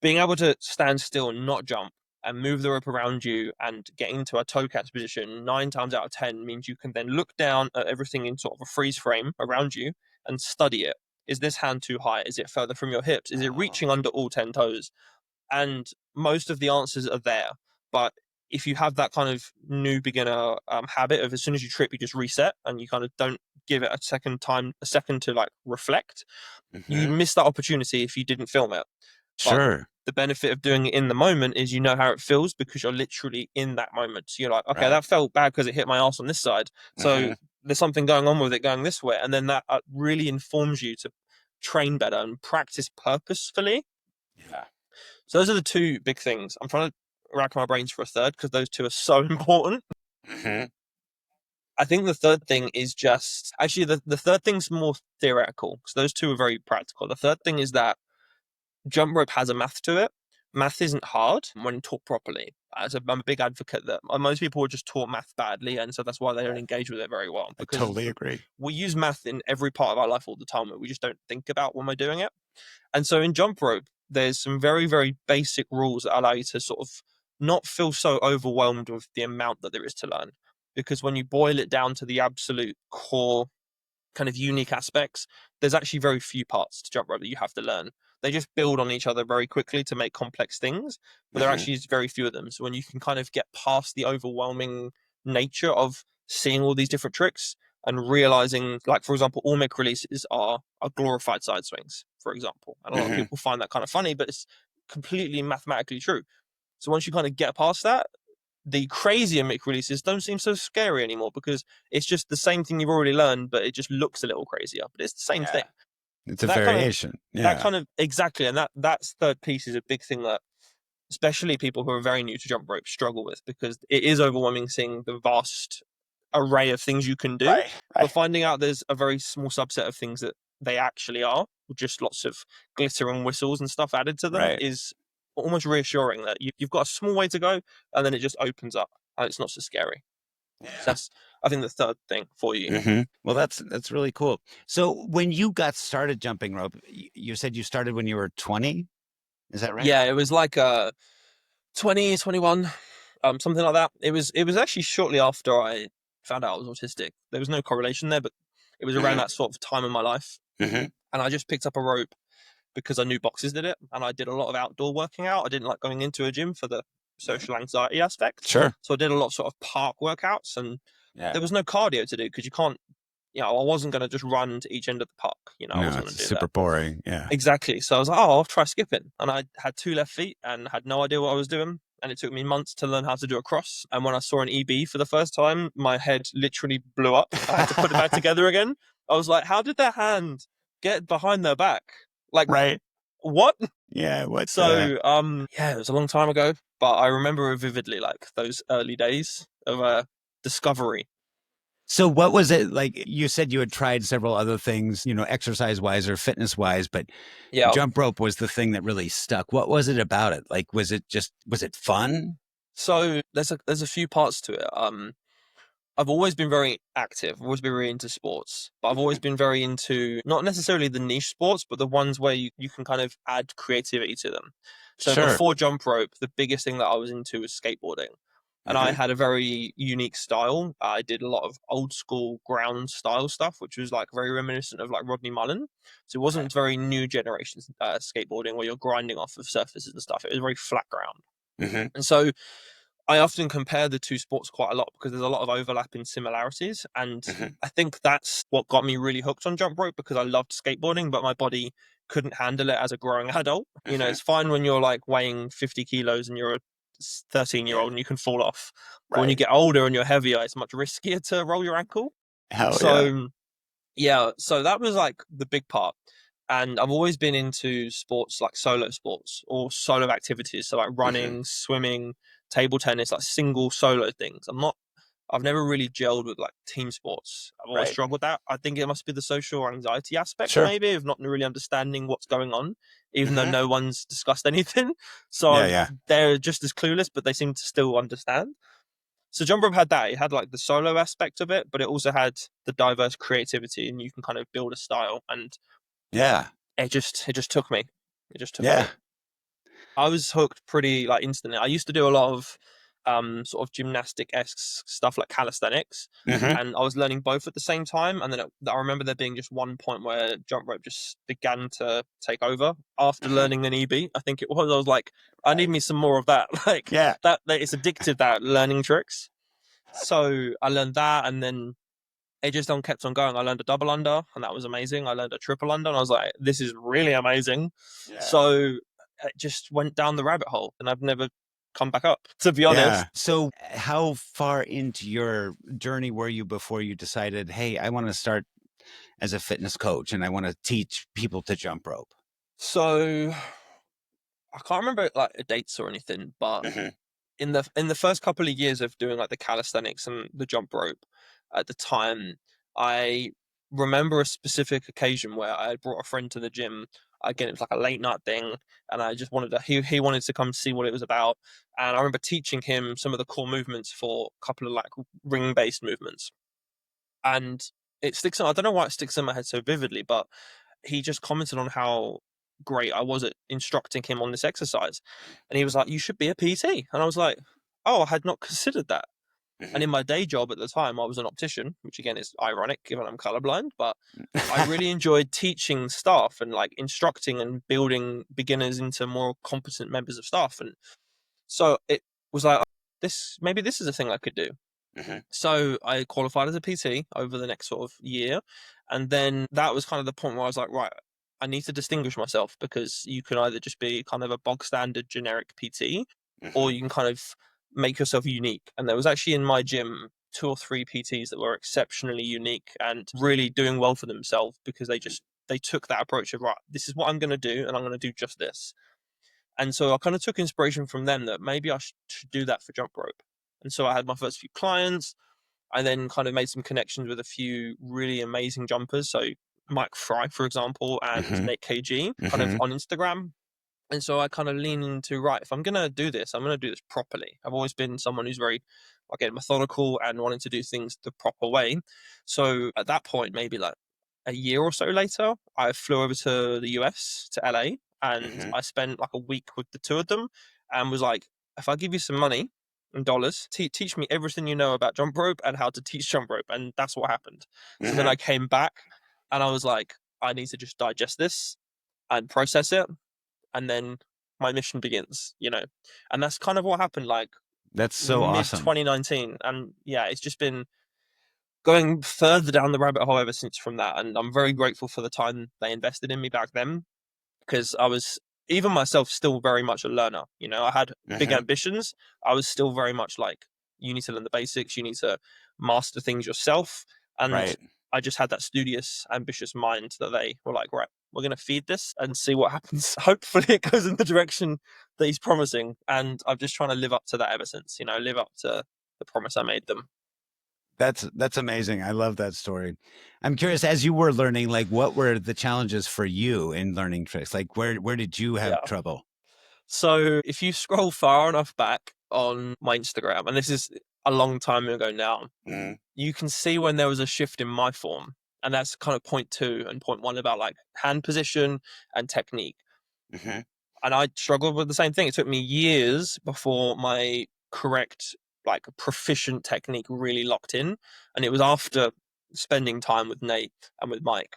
being able to stand still and not jump and move the rope around you and get into a toe catch position 9 times out of 10 means you can then look down at everything in sort of a freeze frame around you and study it. Is this hand too high? Is it further from your hips? Is it reaching under all 10 toes? And most of the answers are there. But if you have that kind of new beginner habit of, as soon as you trip, you just reset and you kind of don't give it a second to like reflect, you miss that opportunity if you didn't film it. Sure. But the benefit of doing it in the moment is you know how it feels because you're literally in that moment. So you're like, okay, that felt bad because it hit my ass on this side. So there's something going on with it going this way. And then that really informs you to train better and practice purposefully. Yeah. So those are the two big things. I'm trying to rack my brains for a third because those two are so important. I think the third thing is just actually the third thing's more theoretical because those two are very practical. The third thing is that jump rope has a math to it. Math isn't hard when taught properly. I'm a big advocate that most people are just taught math badly, and so that's why they don't engage with it very well. I totally agree. We use math in every part of our life all the time, but we just don't think about when we're doing it. And so in jump rope, there's some very, very basic rules that allow you to sort of not feel so overwhelmed with the amount that there is to learn. Because when you boil it down to the absolute core kind of unique aspects, there's actually very few parts to jump rope that you have to learn. They just build on each other very quickly to make complex things, but there actually is very few of them. So when you can kind of get past the overwhelming nature of seeing all these different tricks and realizing, like, for example, all mic releases are glorified side swings, for example. And a lot of people find that kind of funny, but it's completely mathematically true. So once you kind of get past that, the crazier mic releases don't seem so scary anymore because it's just the same thing you've already learned, but it just looks a little crazier. But it's the same thing. It's a variation. That kind of exactly, and that's third piece is a big thing that especially people who are very new to jump rope struggle with, because it is overwhelming seeing the vast array of things you can do, but finding out there's a very small subset of things that they actually are, just lots of glitter and whistles and stuff added to them, is almost reassuring that you've got a small way to go, and then it just opens up, and it's not so scary. So that's, I think, the third thing for you. Well, that's really cool. So when you got started jumping rope, you said you started when you were 20. Is that right? Yeah, it was like 20, 21, something like that. It was actually shortly after I found out I was autistic. There was no correlation there, but it was around that sort of time in my life. And I just picked up a rope because I knew boxers did it, and I did a lot of outdoor working out. I didn't like going into a gym for the social anxiety aspect. Sure. So I did a lot of sort of park workouts, and there was no cardio to do because you can't, I wasn't going to just run to each end of the park. I wasn't going to do super that. boring. Yeah. Exactly. So I was like, I'll try skipping. And I had 2 left feet and had no idea what I was doing. And it took me months to learn how to do a cross. And when I saw an EB for the first time, my head literally blew up. I had to put it back together again. I was like, how did their hand get behind their back? Like, what? Yeah. So, it was a long time ago, but I remember vividly, like, those early days of discovery. So what was it like? You said you had tried several other things, exercise wise or fitness wise, but Yeah. jump rope was the thing that really stuck. What was it about it? Like, was it fun? So there's a few parts to it. I've always been very active. I've always been very into sports, but I've always Mhm. been very into not necessarily the niche sports, but the ones where you can kind of add creativity to them. So Sure. before jump rope, the biggest thing that I was into was skateboarding. And I Hmm. had a very unique style. I did a lot of old school ground style stuff, which was like very reminiscent of like Rodney Mullen. So it Okay. wasn't very new generation skateboarding where you're grinding off of surfaces and stuff. It was very flat ground. Hmm. And so I often compare the two sports quite a lot because there's a lot of overlapping similarities. And Hmm. I think that's what got me really hooked on jump rope because I loved skateboarding, but my body couldn't handle it as a growing adult. Hmm. It's fine when you're like weighing 50 kilos and you're a 13-year Yeah. old and you can fall off. But when you Right. get older and you're heavier, it's much riskier to roll your ankle. Hell yeah. So yeah, so that was like the big part. And I've always been into sports like solo sports or solo activities. So like Hmm. running, swimming, table tennis, like single solo things. I've never really gelled with like team sports. I've always Right. struggled with that. I think it must be the social anxiety aspect, Sure. maybe, of not really understanding what's going on, even though Hmm. no one's discussed anything. So Yeah. Yeah. they're just as clueless, but they seem to still understand. So jump rope had that. It had like the solo aspect of it, but it also had the diverse creativity, and you can kind of build a style. And Yeah. it just took me. It just took Yeah. me. I was hooked pretty like instantly. I used to do a lot of sort of gymnastic esque stuff like calisthenics, Hmm. and I was learning both at the same time. And then I remember there being just one point where jump rope just began to take over after Hmm. learning an EB. I think it was. I was like, I need Right. me some more of that. Like Yeah. that it's addictive, that learning tricks. So I learned that, and then it just on kept on going. I learned a double under, and that was amazing. I learned a triple under, and I was like, this is really amazing. Yeah. So it just went down the rabbit hole, and I've never come back up, to be Yeah. honest. So, how far into your journey were you before you decided, hey, I want to start as a fitness coach and I want to teach people to jump rope? So I can't remember like dates or anything, but Hmm. in the first couple of years of doing like the calisthenics and the jump rope, at the time, I remember a specific occasion where I had brought a friend to the gym. Again, it was like a late night thing, and I just wanted to. He wanted to come see what it was about, and I remember teaching him some of the core movements for a couple of like ring based movements, and it sticks. I don't know why it sticks in my head so vividly, but he just commented on how great I was at instructing him on this exercise. And he was like, "You should be a PT." And I was like, "Oh, I had not considered that." And Hmm. in my day job at the time, I was an optician, which again is ironic given I'm colorblind, but I really enjoyed teaching staff and like instructing and building beginners into more competent members of staff. And so it was like, maybe this is a thing I could do. Hmm. So I qualified as a PT over the next sort of year. And then that was kind of the point where I was like, right, I need to distinguish myself because you can either just be kind of a bog standard generic PT or Hmm. you can kind of make yourself unique. And there was actually in my gym two or three PTs that were exceptionally unique and really doing well for themselves because they took that approach of right, this is what I'm going to do and I'm going to do just this. And so I kind of took inspiration from them that maybe I should do that for jump rope. And so I had my first few clients. I then kind of made some connections with a few really amazing jumpers. So Mike Fry, for example, and Hmm. Nate KG, kind of Hmm. on Instagram. And so I kind of lean into, right, if I'm going to do this, I'm going to do this properly. I've always been someone who's very, again, methodical and wanting to do things the proper way. So at that point, maybe like a year or so later, I flew over to the US, to LA, and Hmm. I spent like a week with the two of them and was like, if I give you some money in dollars, teach me everything you know about jump rope and how to teach jump rope. And that's what happened. So then Hmm. I came back and I was like, I need to just digest this and process it and then my mission begins. And that's kind of what happened like That's so mid awesome. 2019. And yeah, it's just been going further down the rabbit hole ever since from that. And I'm very grateful for the time they invested in me back then because I was, even myself, still very much a learner. I had big Hmm. ambitions. I was still very much like, you need to learn the basics, you need to master things yourself. And Right. I just had that studious, ambitious mind that they were like, right, we're going to feed this and see what happens. Hopefully, it goes in the direction that he's promising. And I'm just trying to live up to that ever since, live up to the promise I made them. That's amazing. I love that story. I'm curious, as you were learning, like what were the challenges for you in learning tricks? Like where did you have Yeah. trouble? So if you scroll far enough back on my Instagram, and this is a long time ago now, Mhm. you can see when there was a shift in my form. And that's kind of point two and point one about like hand position and technique. Mhm. And I struggled with the same thing. It took me years before my correct, like proficient technique really locked in. And it was after spending time with Nate and with Mike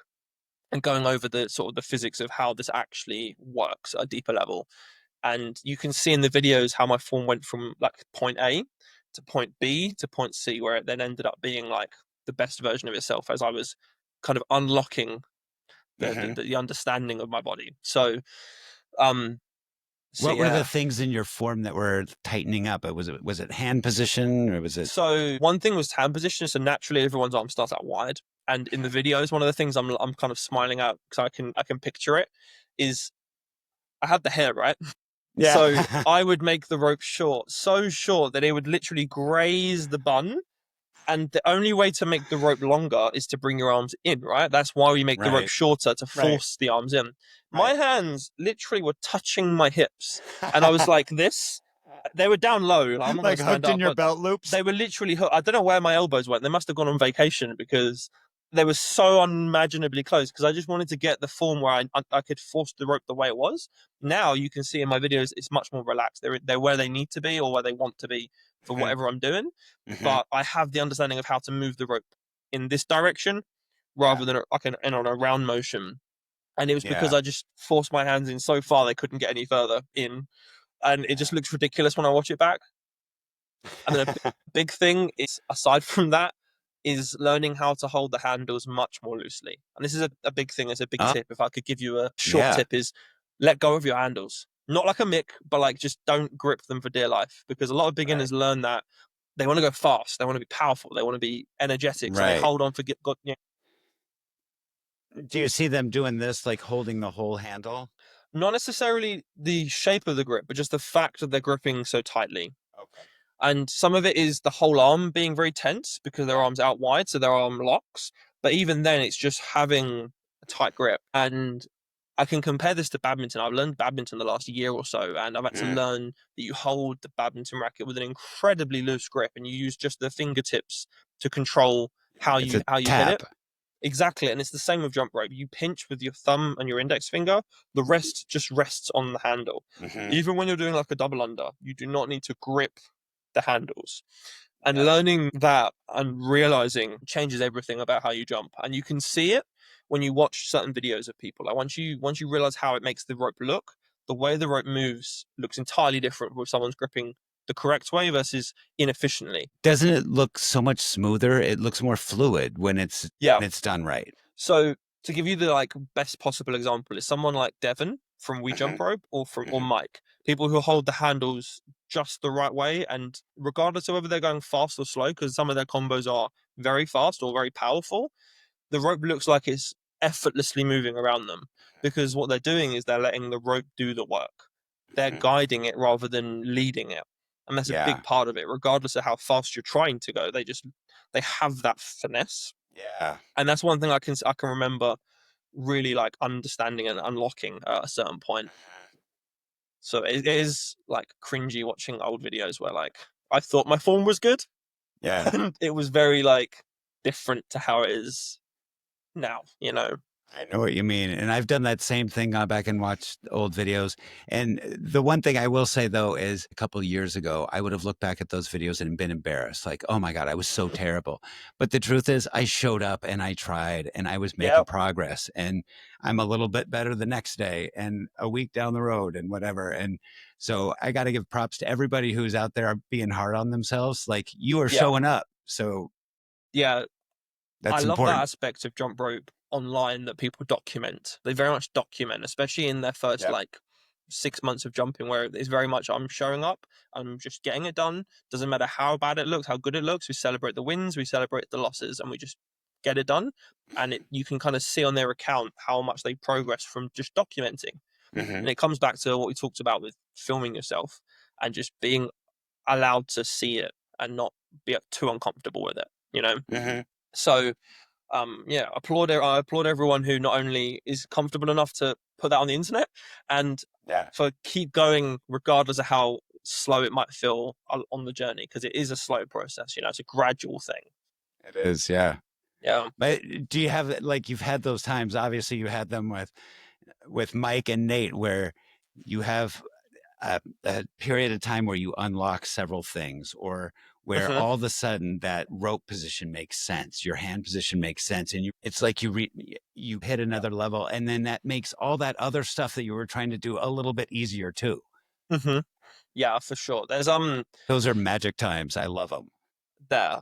and going over the sort of the physics of how this actually works at a deeper level. And you can see in the videos how my form went from like point A to point B to point C, where it then ended up being like the best version of itself as I was kind of unlocking Mhm. the understanding of my body. Um, so What were the yeah. things in your form that were tightening up? Was it hand position or was it So one thing was hand position. So naturally, everyone's arm starts out wide, and in the videos, one of the things I'm kind of smiling at because I can picture it is I had the hair right. So Yeah. I would make the rope short, so short that it would literally graze the bun. And the only way to make the rope longer is to bring your arms in, right? That's why we make the rope Right. shorter to Right. force the arms in. My Right. hands literally were touching my hips, and I was like this. They were down low. Like, I'm not going Like to stand hooked in up, your but belt loops? they were literally. I don't know where my elbows went. They must have gone on vacation because they were so unimaginably close. Because I just wanted to get the form where I could force the rope the way it was. Now you can see in my videos, it's much more relaxed. They're where they need to be or where they want to be for Mhm. whatever I'm doing. Mhm. But I have the understanding of how to move the rope in this direction Yeah. rather than like in on a round motion. And it was because Yeah. I just forced my hands in so far they couldn't get any further in, and it just looks ridiculous when I watch it back. And then a big thing is, aside from that, is learning how to hold the handles much more loosely. And this is a big thing. It's a big Oh, tip. If I could give you a short yeah. tip, is let go of your handles. Not like a Mick, but like just don't grip them for dear life. Because a lot of Right. beginners learn that they want to go fast, they want to be powerful, they want to be energetic, so they Right. hold on for God, Do you see them doing this, like holding the whole handle? not necessarily the shape of the grip, but just the fact that they're gripping so tightly. Okay. And some of it is the whole arm being very tense because their Yeah. arms out wide, so their arm locks. But even then, it's just having a tight grip. And I can compare this to badminton. I've learned badminton the last year or so, and I've had to Mm. learn that you hold the badminton racket with an incredibly loose grip, and you use just the fingertips to control how It's you a how you hit tap. it. Exactly, and it's the same with jump rope. You pinch with your thumb and your index finger. The rest just rests on the handle. Mhm. Even when you're doing like a double under, you do not need to grip the handles. And Yeah. learning that and realizing changes everything about how you jump. And you can see it when you watch certain videos of people. Like once you realize how it makes the rope look, the way the rope moves looks entirely different with someone's gripping the correct way versus inefficiently. Doesn't it look so much smoother? It looks more fluid Yeah. when it's done right. So to give you the like best possible example is someone like Devon from We Jump Mhm. Rope or Mhm. Mike, people who hold the handles just the right way, and regardless of whether they're going fast or slow, because some of their combos are very fast or very powerful, the rope looks like it's effortlessly moving around them because what they're doing is they're letting the rope do the work. They're Mhm. guiding it rather than leading it. And that's a big Yeah. part of it, regardless of how fast you're trying to go. They have that finesse, Yeah. and that's one thing I can remember really like understanding and unlocking at a certain point. So it is like cringy watching old videos where like I thought my form was good Yeah. and it was very like different to how it is now, you know. I know what you mean. And I've done that same thing, gone back and watched old videos. And the one thing I will say though is a couple of years ago, I would have looked back at those videos and been embarrassed. Like, oh my God, I was so terrible. But the truth is I showed up and I tried and I was Yeah, making progress and I'm a little bit better the next day and a week down the road and whatever. And so I got to give props to everybody who's out there being hard on themselves. Like you are yeah, showing up. So yeah. I that's love that important. aspect of jump rope online that people document. They very much document, especially in their first Yep. like 6 months of jumping, where it's very much I'm showing up, I'm just getting it done. Doesn't matter how bad it looks, how good it looks. We celebrate the wins, we celebrate the losses, and we just get it done. And you can kind of see on their account how much they progress from just documenting. Hmm. And it comes back to what we talked about with filming yourself and just being allowed to see it and not be too uncomfortable with it. you know. Mm-hmm. So yeah, I applaud everyone who not only is comfortable enough to put that on the internet, and Yeah, for keep going regardless of how slow it might feel on the journey, because it is a slow process. It's a gradual thing. it is. Yeah. Yeah. But do you have like you've had those times? Obviously, you had them with Mike and Nate, where you have a period of time where you unlock several things, or where Hmm. all of a sudden that rope position makes sense, your hand position makes sense, and it's like you hit another level, and then that makes all that other stuff that you were trying to do a little bit easier too. Hmm. Yeah, for sure. There's Those are magic times. I love them.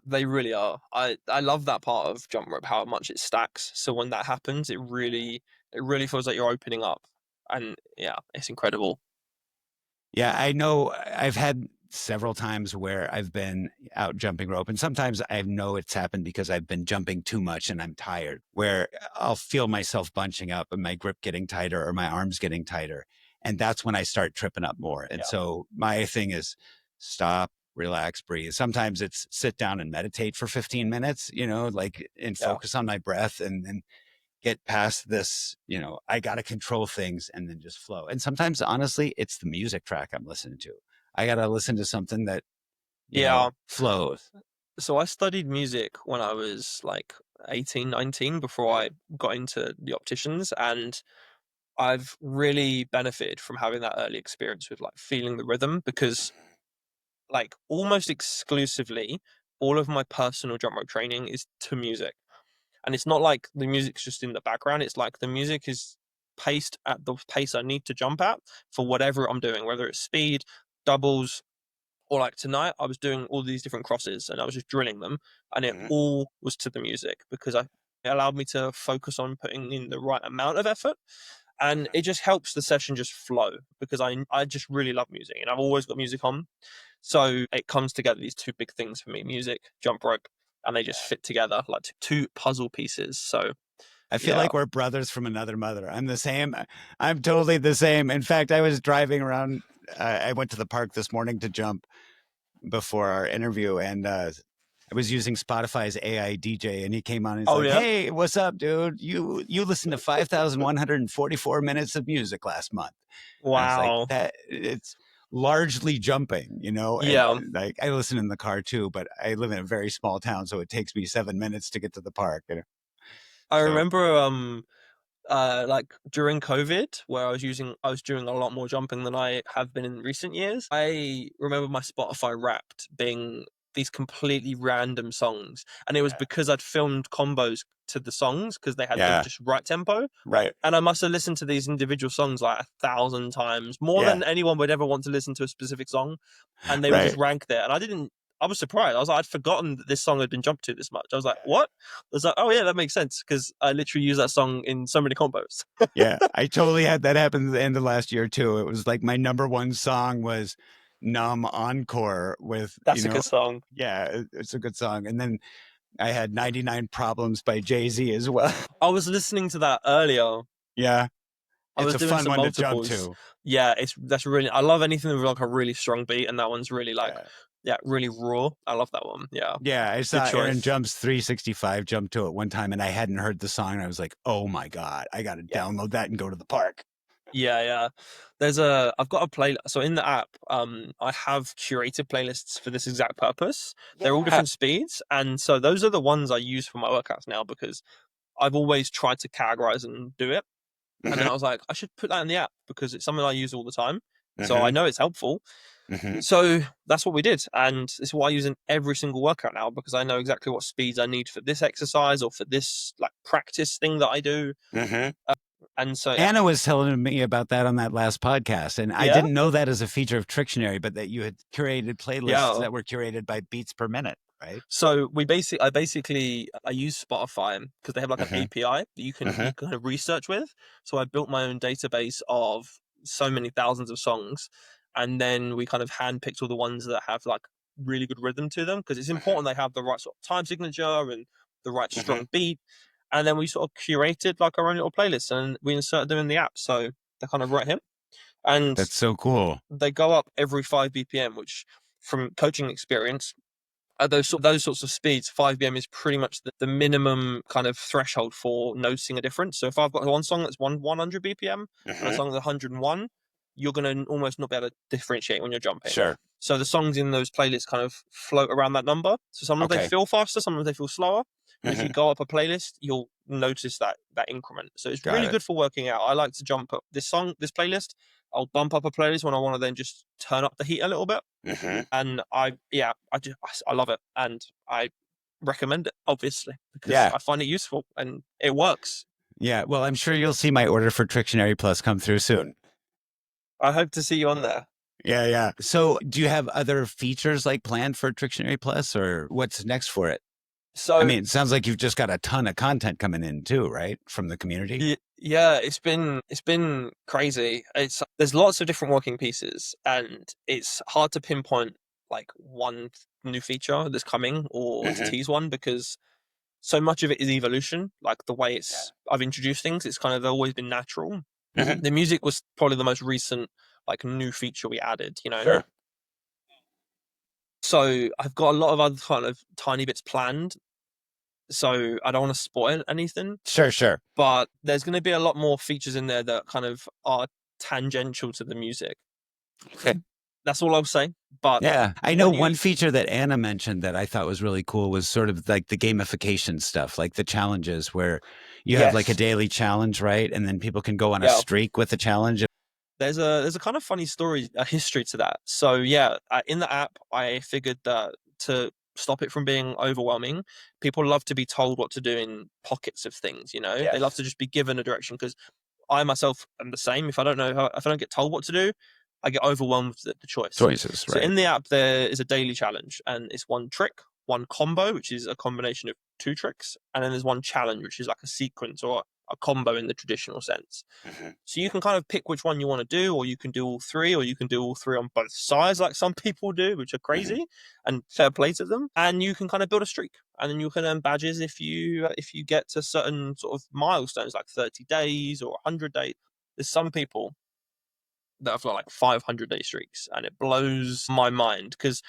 they really are. I love that part of jump rope, how much it stacks. So when that happens, it really feels like you're opening up, and yeah, it's incredible. Yeah, I know I've had several times where I've been out jumping rope, and sometimes I know it's happened because I've been jumping too much and I'm tired, where I'll feel myself bunching up and my grip getting tighter or my arms getting tighter. And that's when I start tripping up more. And Yeah. so my thing is stop, relax, breathe. Sometimes it's sit down and meditate for 15 minutes, like and Yeah. focus on my breath and then get past this, I got to control things and then just flow. And sometimes, honestly, it's the music track I'm listening to. I got to listen to something that, Yeah. flows. So I studied music when I was like 18, 19, before I got into the opticians, and I've really benefited from having that early experience with like feeling the rhythm, because like almost exclusively all of my personal drum rope training is to music. And it's not like the music's just in the background, it's like the music is paced at the pace I need to jump at for whatever I'm doing, whether it's speed, doubles, or like tonight I was doing all these different crosses and I was just drilling them, and it Mhm. all was to the music, because it allowed me to focus on putting in the right amount of effort, and it just helps the session just flow, because I just really love music and I've always got music on. So it comes together, these two big things for me: music, jump rope, and they just fit together like two puzzle pieces. So I feel yeah. like we're brothers from another mother. I'm the same. I'm totally the same. In fact, I was driving around. I went to the park this morning to jump before our interview, and I was using Spotify's AI DJ, and he came on and he's Oh like, yeah. "Hey, what's up, dude? You listened to 5,144 minutes of music last month." And I was like, Wow. "That it's largely jumping, and Yeah. like I listen in the car too, but I live in a very small town, so it takes me 7 minutes to get to the park." I So remember like during COVID, where I was doing a lot more jumping than I have been in recent years. I remember my Spotify Wrapped being these completely random songs, and it was yeah, because I'd filmed combos to the songs because they had the yeah, just right tempo. right, And I must have listened to these individual songs like 1,000 times, more yeah, than anyone would ever want to listen to a specific song. And they would just right, rank there. And I was surprised. I was like, I'd forgotten that this song had been jumped to this much. I was like, yeah. what? I was like, oh yeah, that makes sense, because I literally use that song in so many combos. Yeah, I totally had that happen at the end of last year too. It was like my number one song was "Numb Encore" with, That's a good song. yeah, it's a good song. And then I had "99 Problems" by Jay-Z as well. I was listening to that earlier. Yeah, I it's was a doing fun some one to jump multiples. to. Yeah, that's really, I love anything with like a really strong beat, and that one's really like, Yeah. yeah, really raw. I love that one. Yeah. Yeah, I Good saw Aaron choice. Jumps 365 jump to it one time and I hadn't heard the song and I was like, "Oh my God, I got to Yeah. download that and go to the park." Yeah, yeah. I've got a play. So in the app, I have curated playlists for this exact purpose. They're all Yeah. different speeds, and so those are the ones I use for my workouts now, because I've always tried to categorize and do it. And then Mhm, I was like, I should put that in the app because it's something I use all the time. So I mhm, know it's helpful. mhm, So that's what we did, and it's what I use in every single workout now, because I know exactly what speeds I need for this exercise or for this like practice thing that I do. mhm. And so yeah, Anna was telling me about that on that last podcast, and I yeah. didn't know that as a feature of Tricktionary, but that you had curated playlists Yeah. that were curated by beats per minute, right? So I use Spotify because they have like an Mhm, API that you mhm, can kind of research with. So I built my own database of so many thousands of songs, and then we kind of handpicked all the ones that have like really good rhythm to them, because it's mhm, important they have the right sort of time signature and the right mhm. strong beat. And then we sort of curated like our own little playlists, and we inserted them in the app, so they're kind of right here. And That's so cool. they go up every 5 BPM, which from coaching experience, at those sorts of speeds, 5 BPM is pretty much the minimum kind of threshold for noticing a difference. So if I've got one song that's 100 BPM and a song that's 101, you're going to almost not be able to differentiate when you're jumping. Sure. So the songs in those playlists kind of float around that number. So sometimes they feel faster, sometimes they feel slower. And if you go up a playlist, you'll notice that increment. So it's really good for working out. I like to jump up this playlist. I'll bump up a playlist when I want to then just turn up the heat a little bit. And I love it. And I recommend it, obviously, because I find it useful and it works. Yeah. Well, I'm sure you'll see my order for Tricktionary Plus come through soon. I hope to see you on there. Yeah. So do you have other features like planned for Tricktionary Plus, or what's next for it? So I mean, it sounds like you've just got a ton of content coming in too, right? From the community. Yeah, it's been crazy. There's lots of different working pieces, and it's hard to pinpoint like one new feature that's coming or to tease one, because so much of it is evolution. Like the way I've introduced things, it's kind of always been natural. The music was probably the most recent like new feature we added, Sure. So I've got a lot of other kind of tiny bits planned. So I don't want to spoil anything. Sure. But there's going to be a lot more features in there that kind of are tangential to the music. Okay. That's all I'll say. But yeah, I know one feature that Anna mentioned that I thought was really cool was sort of like the gamification stuff, like the challenges where you have like a daily challenge, right? And then people can go on a streak with the challenge. There's a kind of funny story, a history to that. So yeah, in the app, I figured that to stop it from being overwhelming, people love to be told what to do in pockets of things. They love to just be given a direction, because I myself am the same. If I don't get told what to do, I get overwhelmed with the choices. Right. So in the app, there is a daily challenge, and it's one trick, one combo, which is a combination of 2 tricks, and then there's one challenge, which is like a sequence or a combo in the traditional sense. So you can kind of pick which one you want to do, or you can do all 3, or you can do all 3 on both sides, like some people do, which are crazy, and fair play to them. And you can kind of build a streak, and then you can earn badges if you get to certain sort of milestones, like 30 days or 100 days. There's some people that have got like 500-day streaks, and it blows my mind, because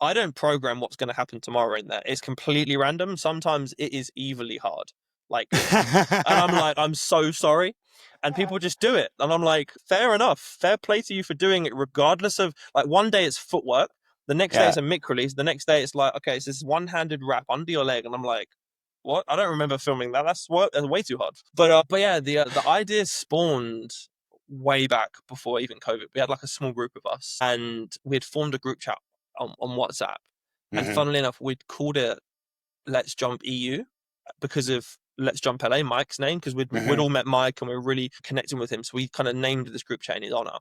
I don't program what's going to happen tomorrow in there. It's completely random. Sometimes it is evilly hard. Like, and I'm like, I'm so sorry. And people just do it. And I'm like, fair enough. Fair play to you for doing it, regardless of, like, one day it's footwork. The next day it's a mic release. The next day it's like, okay, it's this one-handed wrap under your leg. And I'm like, what? I don't remember filming that. That's way too hard. But yeah, the idea spawned way back before even COVID. We had like a small group of us, and we had formed a group chat on WhatsApp. And funnily enough, we'd called it Let's Jump EU because of Let's Jump LA, Mike's name, because we'd all met Mike and we were really connecting with him. So we kind of named this group chat in his honor.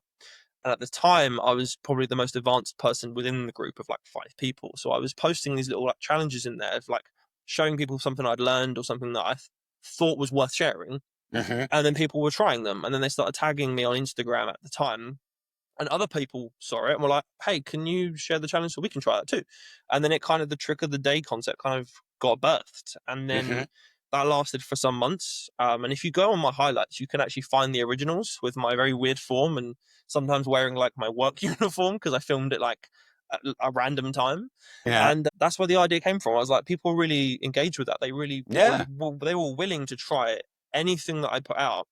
And at the time, I was probably the most advanced person within the group of like 5 people. So I was posting these little like challenges in there of like showing people something I'd learned or something that I thought was worth sharing. And then people were trying them. And then they started tagging me on Instagram at the time. And other people saw it and were like, hey, can you share the challenge so we can try that too? And then it kind of, the trick of the day concept kind of got birthed. And then that lasted for some months. And if you go on my highlights, you can actually find the originals with my very weird form, and sometimes wearing like my work uniform, because I filmed it like at a random time. And that's where the idea came from. I was like, people really engaged with that. They really, they were willing to try anything that I put out.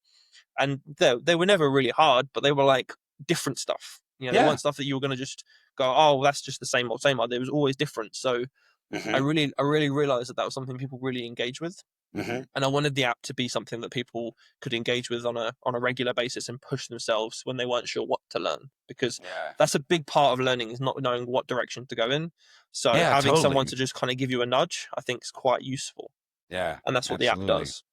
And they were never really hard, but they were like different stuff. They weren't stuff that you were going to just go, oh, that's just the same old. There was always different. So I really realized that was something people really engage with. And I wanted the app to be something that people could engage with on a regular basis and push themselves when they weren't sure what to learn, because that's a big part of learning, is not knowing what direction to go in. So having someone to just kind of give you a nudge, I think, is quite useful. And that's what the app does.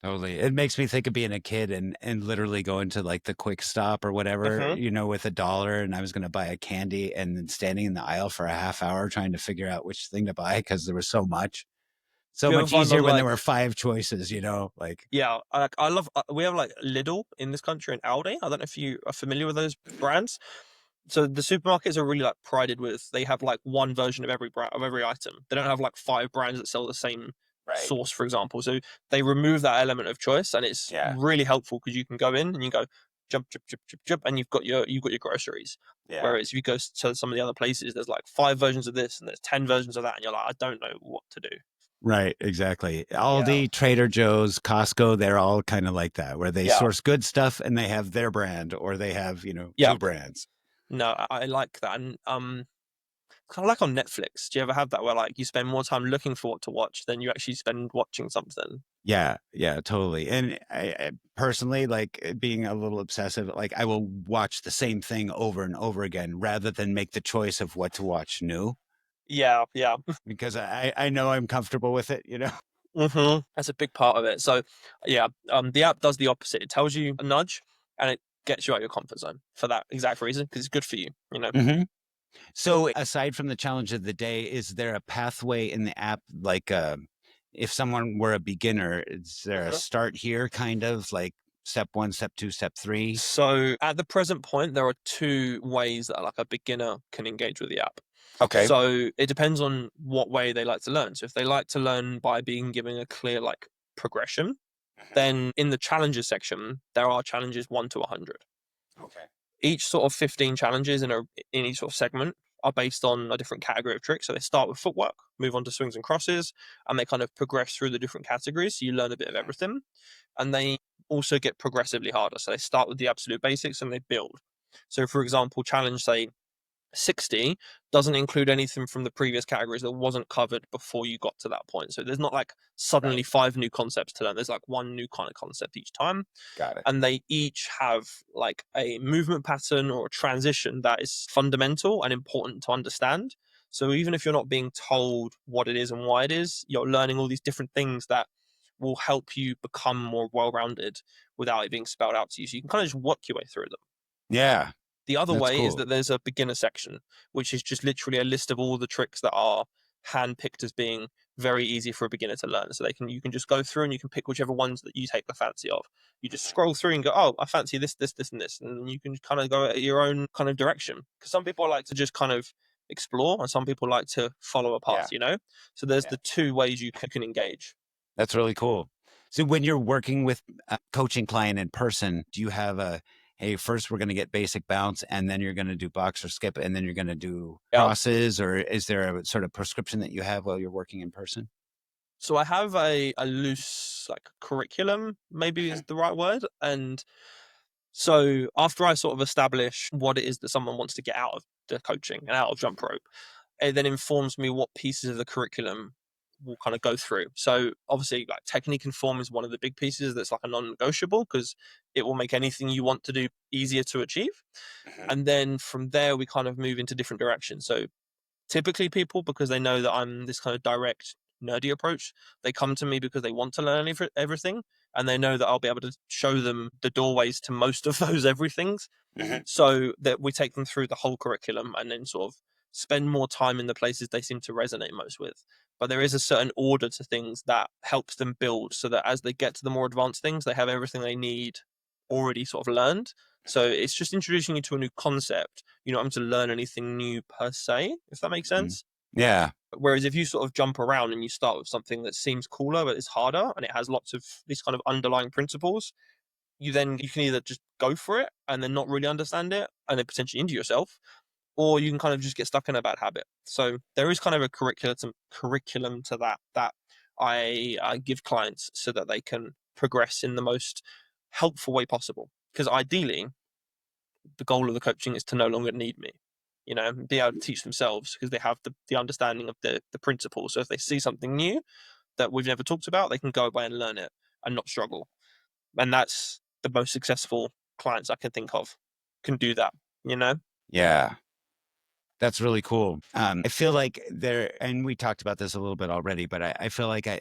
Totally. It makes me think of being a kid and literally going to like the quick stop or whatever, with $1, and I was going to buy a candy, and then standing in the aisle for a half hour trying to figure out which thing to buy, because there was so much. So much easier when there were 5 choices, like. Yeah, I love, we have like Lidl in this country and Aldi. I don't know if you are familiar with those brands. So the supermarkets are really like prided with, they have like one version of every brand, of every item. They don't have like 5 brands that sell the same sauce, for example. So they remove that element of choice, and it's really helpful, because you can go in and you go, jump, jump, jump, jump, jump, and you've got your groceries. Yeah. Whereas if you go to some of the other places, there's like 5 versions of this and there's 10 versions of that, and you're like, I don't know what to do. Right, exactly. Yeah. Aldi, Trader Joe's, Costco, they're all kind of like that, where they Yeah. source good stuff and they have their brand, or they have, Yeah. two brands. No, I like that. And kind of like on Netflix. Do you ever have that where like you spend more time looking for what to watch than you actually spend watching something? Yeah, yeah, totally. And I personally, like being a little obsessive, like I will watch the same thing over and over again rather than make the choice of what to watch new, Yeah, yeah. because I know I'm comfortable with it. That's a big part of it. So, yeah, the app does the opposite. It tells you a nudge, and it gets you out of your comfort zone for that exact reason because it's good for you. You know. hmm So, aside from the challenge of the day, is there a pathway in the app? Like, if someone were a beginner, is there a Mhm. start here, kind of like step one, step two, step three? So at the present point, there are 2 ways that like a beginner can engage with the app. Okay. So it depends on what way they like to learn. So if they like to learn by being given a clear like progression, Mhm. then in the challenges section, there are challenges 1 to 100. Okay. Each sort of 15 challenges in each sort of segment are based on a different category of tricks. So they start with footwork, move on to swings and crosses, and they kind of progress through the different categories. So you learn a bit of Mhm. everything. And they also get progressively harder. So they start with the absolute basics and they build. So for example, challenge say 60 doesn't include anything from the previous categories that wasn't covered before you got to that point. So there's not like suddenly Right. 5 new concepts to learn. There's like one new kind of concept each time. Got it. And they each have like a movement pattern or a transition that is fundamental and important to understand. So even if you're not being told what it is and why it is, you're learning all these different things that will help you become more well-rounded without it being spelled out to you. So you can kind of just work your way through them. Yeah, The other that's way is cool. that there's a beginner section, which is just literally a list of all the tricks that are handpicked as being very easy for a beginner to learn. So you can just go through and you can pick whichever ones that you take the fancy of. You just scroll through and go, oh, I fancy this, this, this, and this, and you can kind of go at your own kind of direction. Because some people like to just kind of explore, and some people like to follow a path. Yeah, So there's yeah, the 2 ways you can engage. that's really cool. So when you're working with a coaching client in person, do you have hey, first we're going to get basic bounce, and then you're going to do box or skip, and then you're going to do Yeah. crosses, or is there a sort of prescription that you have while you're working in person? So I have a loose like curriculum, maybe Mhm. is the right word, and so after I sort of establish what it is that someone wants to get out of the coaching and out of jump rope, it then informs me what pieces of the curriculum will kind of go through. So obviously, like technique and form is one of the big pieces that's like a non-negotiable because it will make anything you want to do easier to achieve. Mhm. And then from there, we kind of move into different directions. So typically people, because they know that I'm this kind of direct nerdy approach, they come to me because they want to learn everything, and they know that I'll be able to show them the doorways to most of those everythings, Mhm. so that we take them through the whole curriculum and then sort of spend more time in the places they seem to resonate most with. But there is a certain order to things that helps them build so that as they get to the more advanced things, they have everything they need already sort of learned. So it's just introducing you to a new concept. You're not having to learn anything new per se, if that makes Mhm. sense. Yeah, Whereas if you sort of jump around and you start with something that seems cooler but it's harder and it has lots of these kind of underlying principles, you can either just go for it and then not really understand it and then potentially injure yourself, or you can kind of just get stuck in a bad habit. So there is kind of a curriculum to that I give clients so that they can progress in the most helpful way possible. Because ideally, the goal of the coaching is to no longer need me, and be able to teach themselves because they have the understanding of the principles. So if they see something new that we've never talked about, they can go away and learn it and not struggle. And that's the most successful clients I can think of can do that, you know? yeah. That's really cool. I feel like and we talked about this a little bit already, but I feel like I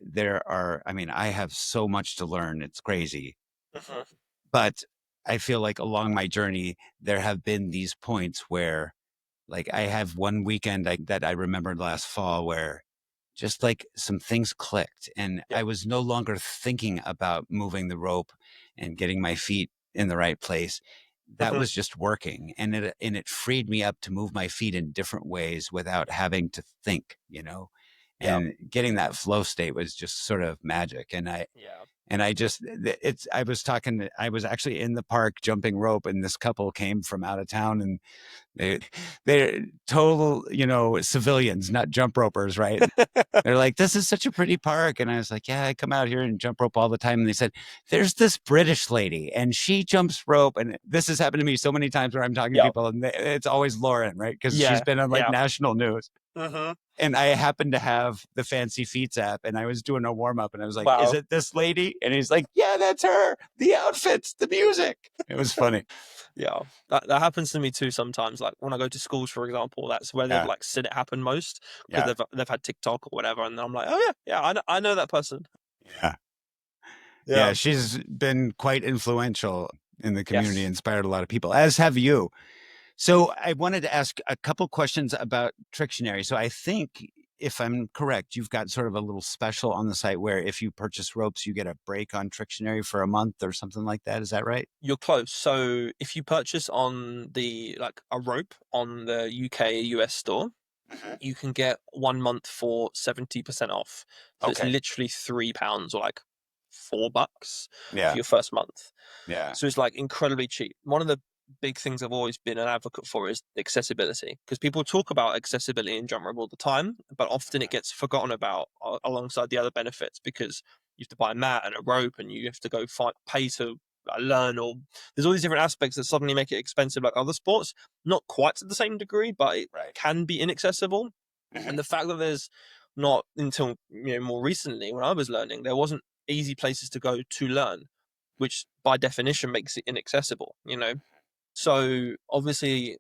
mean, I have so much to learn. It's crazy. Mhm. But I feel like along my journey, there have been these points where, like, I have one weekend that I remembered last fall where just like some things clicked, and Yeah. I was no longer thinking about moving the rope and getting my feet in the right place. That Mhm. was just working, and it freed me up to move my feet in different ways without having to think. Yeah. And getting that flow state was just sort of magic. And Yeah. And I was actually in the park jumping rope, and this couple came from out of town, and they're total, civilians, not jump ropers, right? They're like, this is such a pretty park. And I was like, yeah, I come out here and jump rope all the time. And they said, there's this British lady and she jumps rope. And this has happened to me so many times where I'm talking to Yeah. people, and it's always Lauren, right? Because she's Yeah. been on like Yeah. national news. Mm-hmm. And I happened to have the Fancy Feats app, and I was doing a warm up, and I was like, Wow. is it this lady? And he's like, yeah, that's her. The outfits, the music. It was funny. Yeah, that happens to me too sometimes. Like when I go to schools, for example, that's where they've Yeah. like seen it happen most, because Yeah. they've had TikTok or whatever, and I'm like, oh yeah, I know that person. Yeah. Yeah. She's been quite influential in the community, Yes. inspired a lot of people, as have you. So I wanted to ask a couple questions about Tricktionary. So I think, if I'm correct, you've got sort of a little special on the site where if you purchase ropes, you get a break on Tricktionary for a month or something like that. Is that right? You're close. So if you purchase on a rope on the UK US store, you can get 1 month for 70% off. So it's Okay. literally £3 or like $4 for Yeah. your first month. Yeah. So it's like incredibly cheap. One of the big things I've always been an advocate for is accessibility, because people talk about accessibility in jump rope all the time, but often it gets forgotten about alongside the other benefits, because you have to buy a mat and a rope, and you have to go pay to learn, or there's all these different aspects that suddenly make it expensive like other sports. Not quite to the same degree, but it can be inaccessible. And the fact that there's not, until more recently when I was learning, there wasn't easy places to go to learn, which by definition makes it inaccessible, So obviously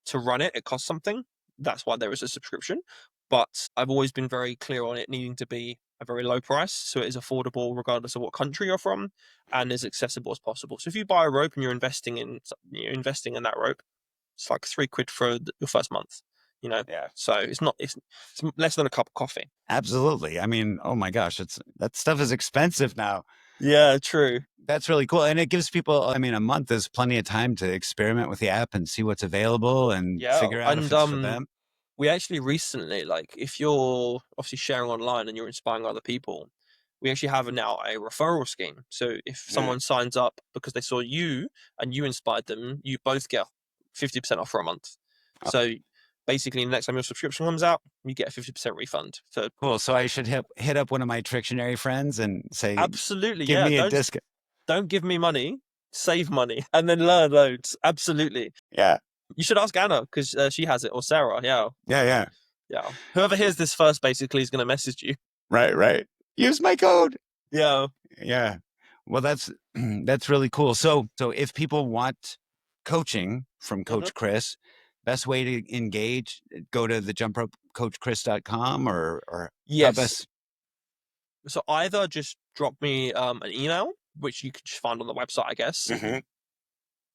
to run it costs something. That's why there is a subscription. But I've always been very clear on it needing to be a very low price, so it is affordable regardless of what country you're from, and as accessible as possible. So if you buy a rope and you're investing in that rope, it's like £3 for your first month. Yeah. So it's less than a cup of coffee. Absolutely. I mean, oh my gosh, that stuff is expensive now. Yeah, true. That's really cool. And it gives people, I mean, a month is plenty of time to experiment with the app and see what's available and figure out if it's for them. We actually recently, like, if you're obviously sharing online and you're inspiring other people, we actually have now a referral scheme. So if someone signs up because they saw you and you inspired them, you both get 50% off for a month. So basically, the next time your subscription comes out, you get a 50% refund. Cool. So I should hit up one of my Tricktionary friends and say, absolutely, give me a discount. Don't give me money, save money, and then learn loads. Absolutely. Yeah. You should ask Anna, because she has it, or Sarah. Yeah. Yeah. Yeah. Whoever hears this first basically is going to message you. Right. Use my code. Yeah. Yeah. Well, that's really cool. So if people want coaching from Coach Chris, best way to engage, go to the jumpropecoachchris.com or yes. So either just drop me an email, which you can just find on the website, I guess.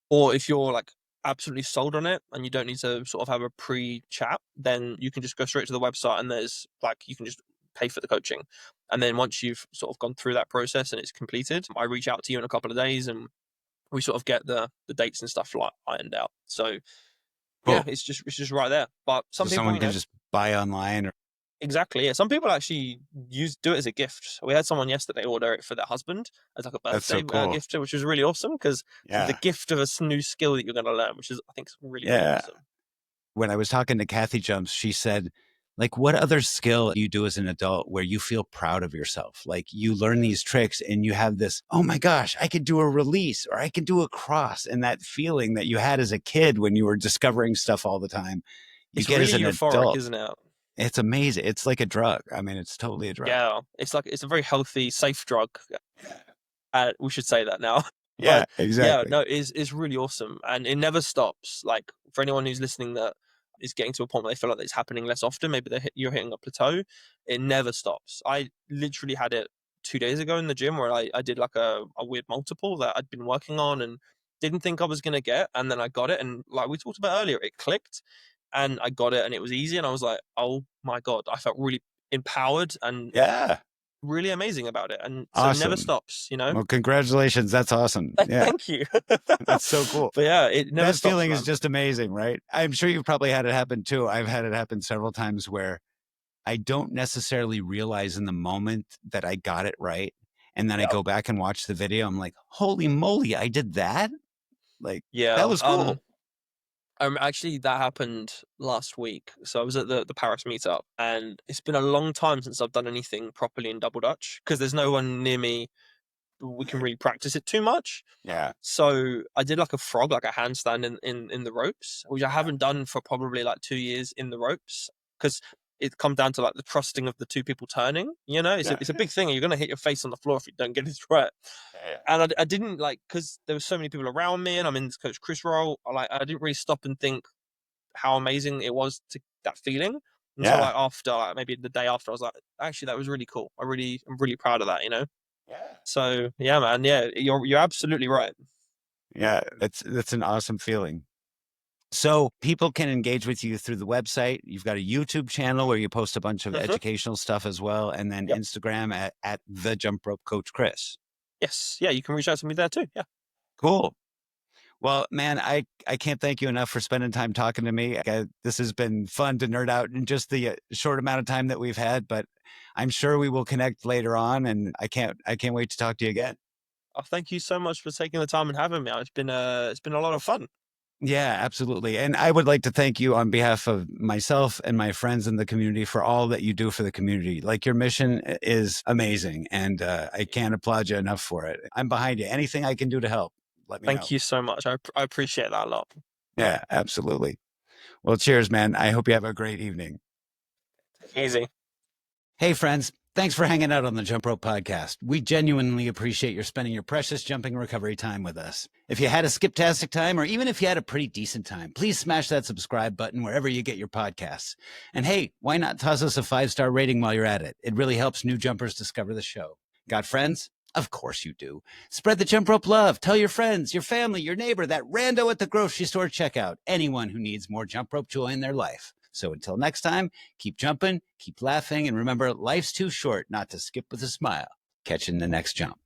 Or if you're like absolutely sold on it and you don't need to sort of have a pre-chat, then you can just go straight to the website, and there's you can just pay for the coaching. And then once you've sort of gone through that process and it's completed, I reach out to you in a couple of days and we sort of get the dates and stuff ironed out. So yeah, it's just right there. But some people, someone can just buy online. Exactly. Yeah. Some people actually do it as a gift. We had someone yesterday order it for their husband as like a birthday gift, which was really awesome, because the gift of a new skill that you're going to learn, which is, I think, really, really awesome. When I was talking to Kathy Jumps, she said, like, what other skill you do as an adult where you feel proud of yourself? Like, you learn these tricks and you have this, oh my gosh, I could do a release or I could do a cross. And that feeling that you had as a kid when you were discovering stuff all the time, it's really euphoric, adult, isn't it? It's amazing. It's like a drug. I mean, it's totally a drug. Yeah. It's a very healthy, safe drug. We should say that now. Yeah, exactly. Yeah, no, it's really awesome. And it never stops. Like, for anyone who's listening that is getting to a point where they feel like it's happening less often, maybe you're hitting a plateau, it never stops. I literally had it 2 days ago in the gym, where I did like a weird multiple that I'd been working on and didn't think I was going to get. And then I got it. And like we talked about earlier, it clicked and I got it and it was easy. And I was like, oh my God, I felt really empowered and really amazing about it. And so it never stops, Well, congratulations. That's awesome. Yeah. Thank you. That's so cool. But yeah, it never stops. That feeling is just amazing, right? I'm sure you've probably had it happen too. I've had it happen several times where I don't necessarily realize in the moment that I got it right. And then I Yeah. go back and watch the video. I'm like, holy moly, I did that? Like, Yeah. that was cool. Actually, that happened last week. So I was at the Paris meetup, and it's been a long time since I've done anything properly in double Dutch because there's no one near me we can really practice it too much. Yeah. So I did like a frog, like a handstand in the ropes, which I haven't done for probably like 2 years in the ropes because it comes down to like the trusting of the two people turning. You know, Yeah. it's a big thing. And you're gonna hit your face on the floor if you don't get it right. Yeah. And I didn't like because there were so many people around me, and I'm in this Coach Chris role. I didn't really stop and think how amazing it was to that feeling until Yeah. like after like maybe the day after I was like, actually that was really cool. I'm really proud of that. You know. Yeah. So yeah, man. Yeah, you're absolutely right. Yeah. That's an awesome feeling. So people can engage with you through the website. You've got a YouTube channel where you post a bunch of educational stuff as well. And then Yep. Instagram at the Jump Rope Coach Chris. Yes. Yeah, you can reach out to me there too. Yeah. Cool. Well, man, I can't thank you enough for spending time talking to me. This has been fun to nerd out in just the short amount of time that we've had, but I'm sure we will connect later on, and I can't wait to talk to you again. Oh, thank you so much for taking the time and having me. It's been a lot of fun. Yeah, absolutely. And I would like to thank you on behalf of myself and my friends in the community for all that you do for the community. Like, your mission is amazing, and I can't applaud you enough for it. I'm behind you. Anything I can do to help, let me know. Thank you so much. I appreciate that a lot. Yeah, absolutely. Well, cheers, man. I hope you have a great evening. Easy. Hey, friends. Thanks for hanging out on the Jump Rope Podcast. We genuinely appreciate your spending your precious jumping recovery time with us. If you had a skip-tastic time, or even if you had a pretty decent time, please smash that subscribe button wherever you get your podcasts. And hey, why not toss us a 5-star rating while you're at it? It really helps new jumpers discover the show. Got friends? Of course you do. Spread the Jump Rope love. Tell your friends, your family, your neighbor, that rando at the grocery store checkout, anyone who needs more jump rope joy in their life. So until next time, keep jumping, keep laughing, and remember, life's too short not to skip with a smile. Catch you in the next jump.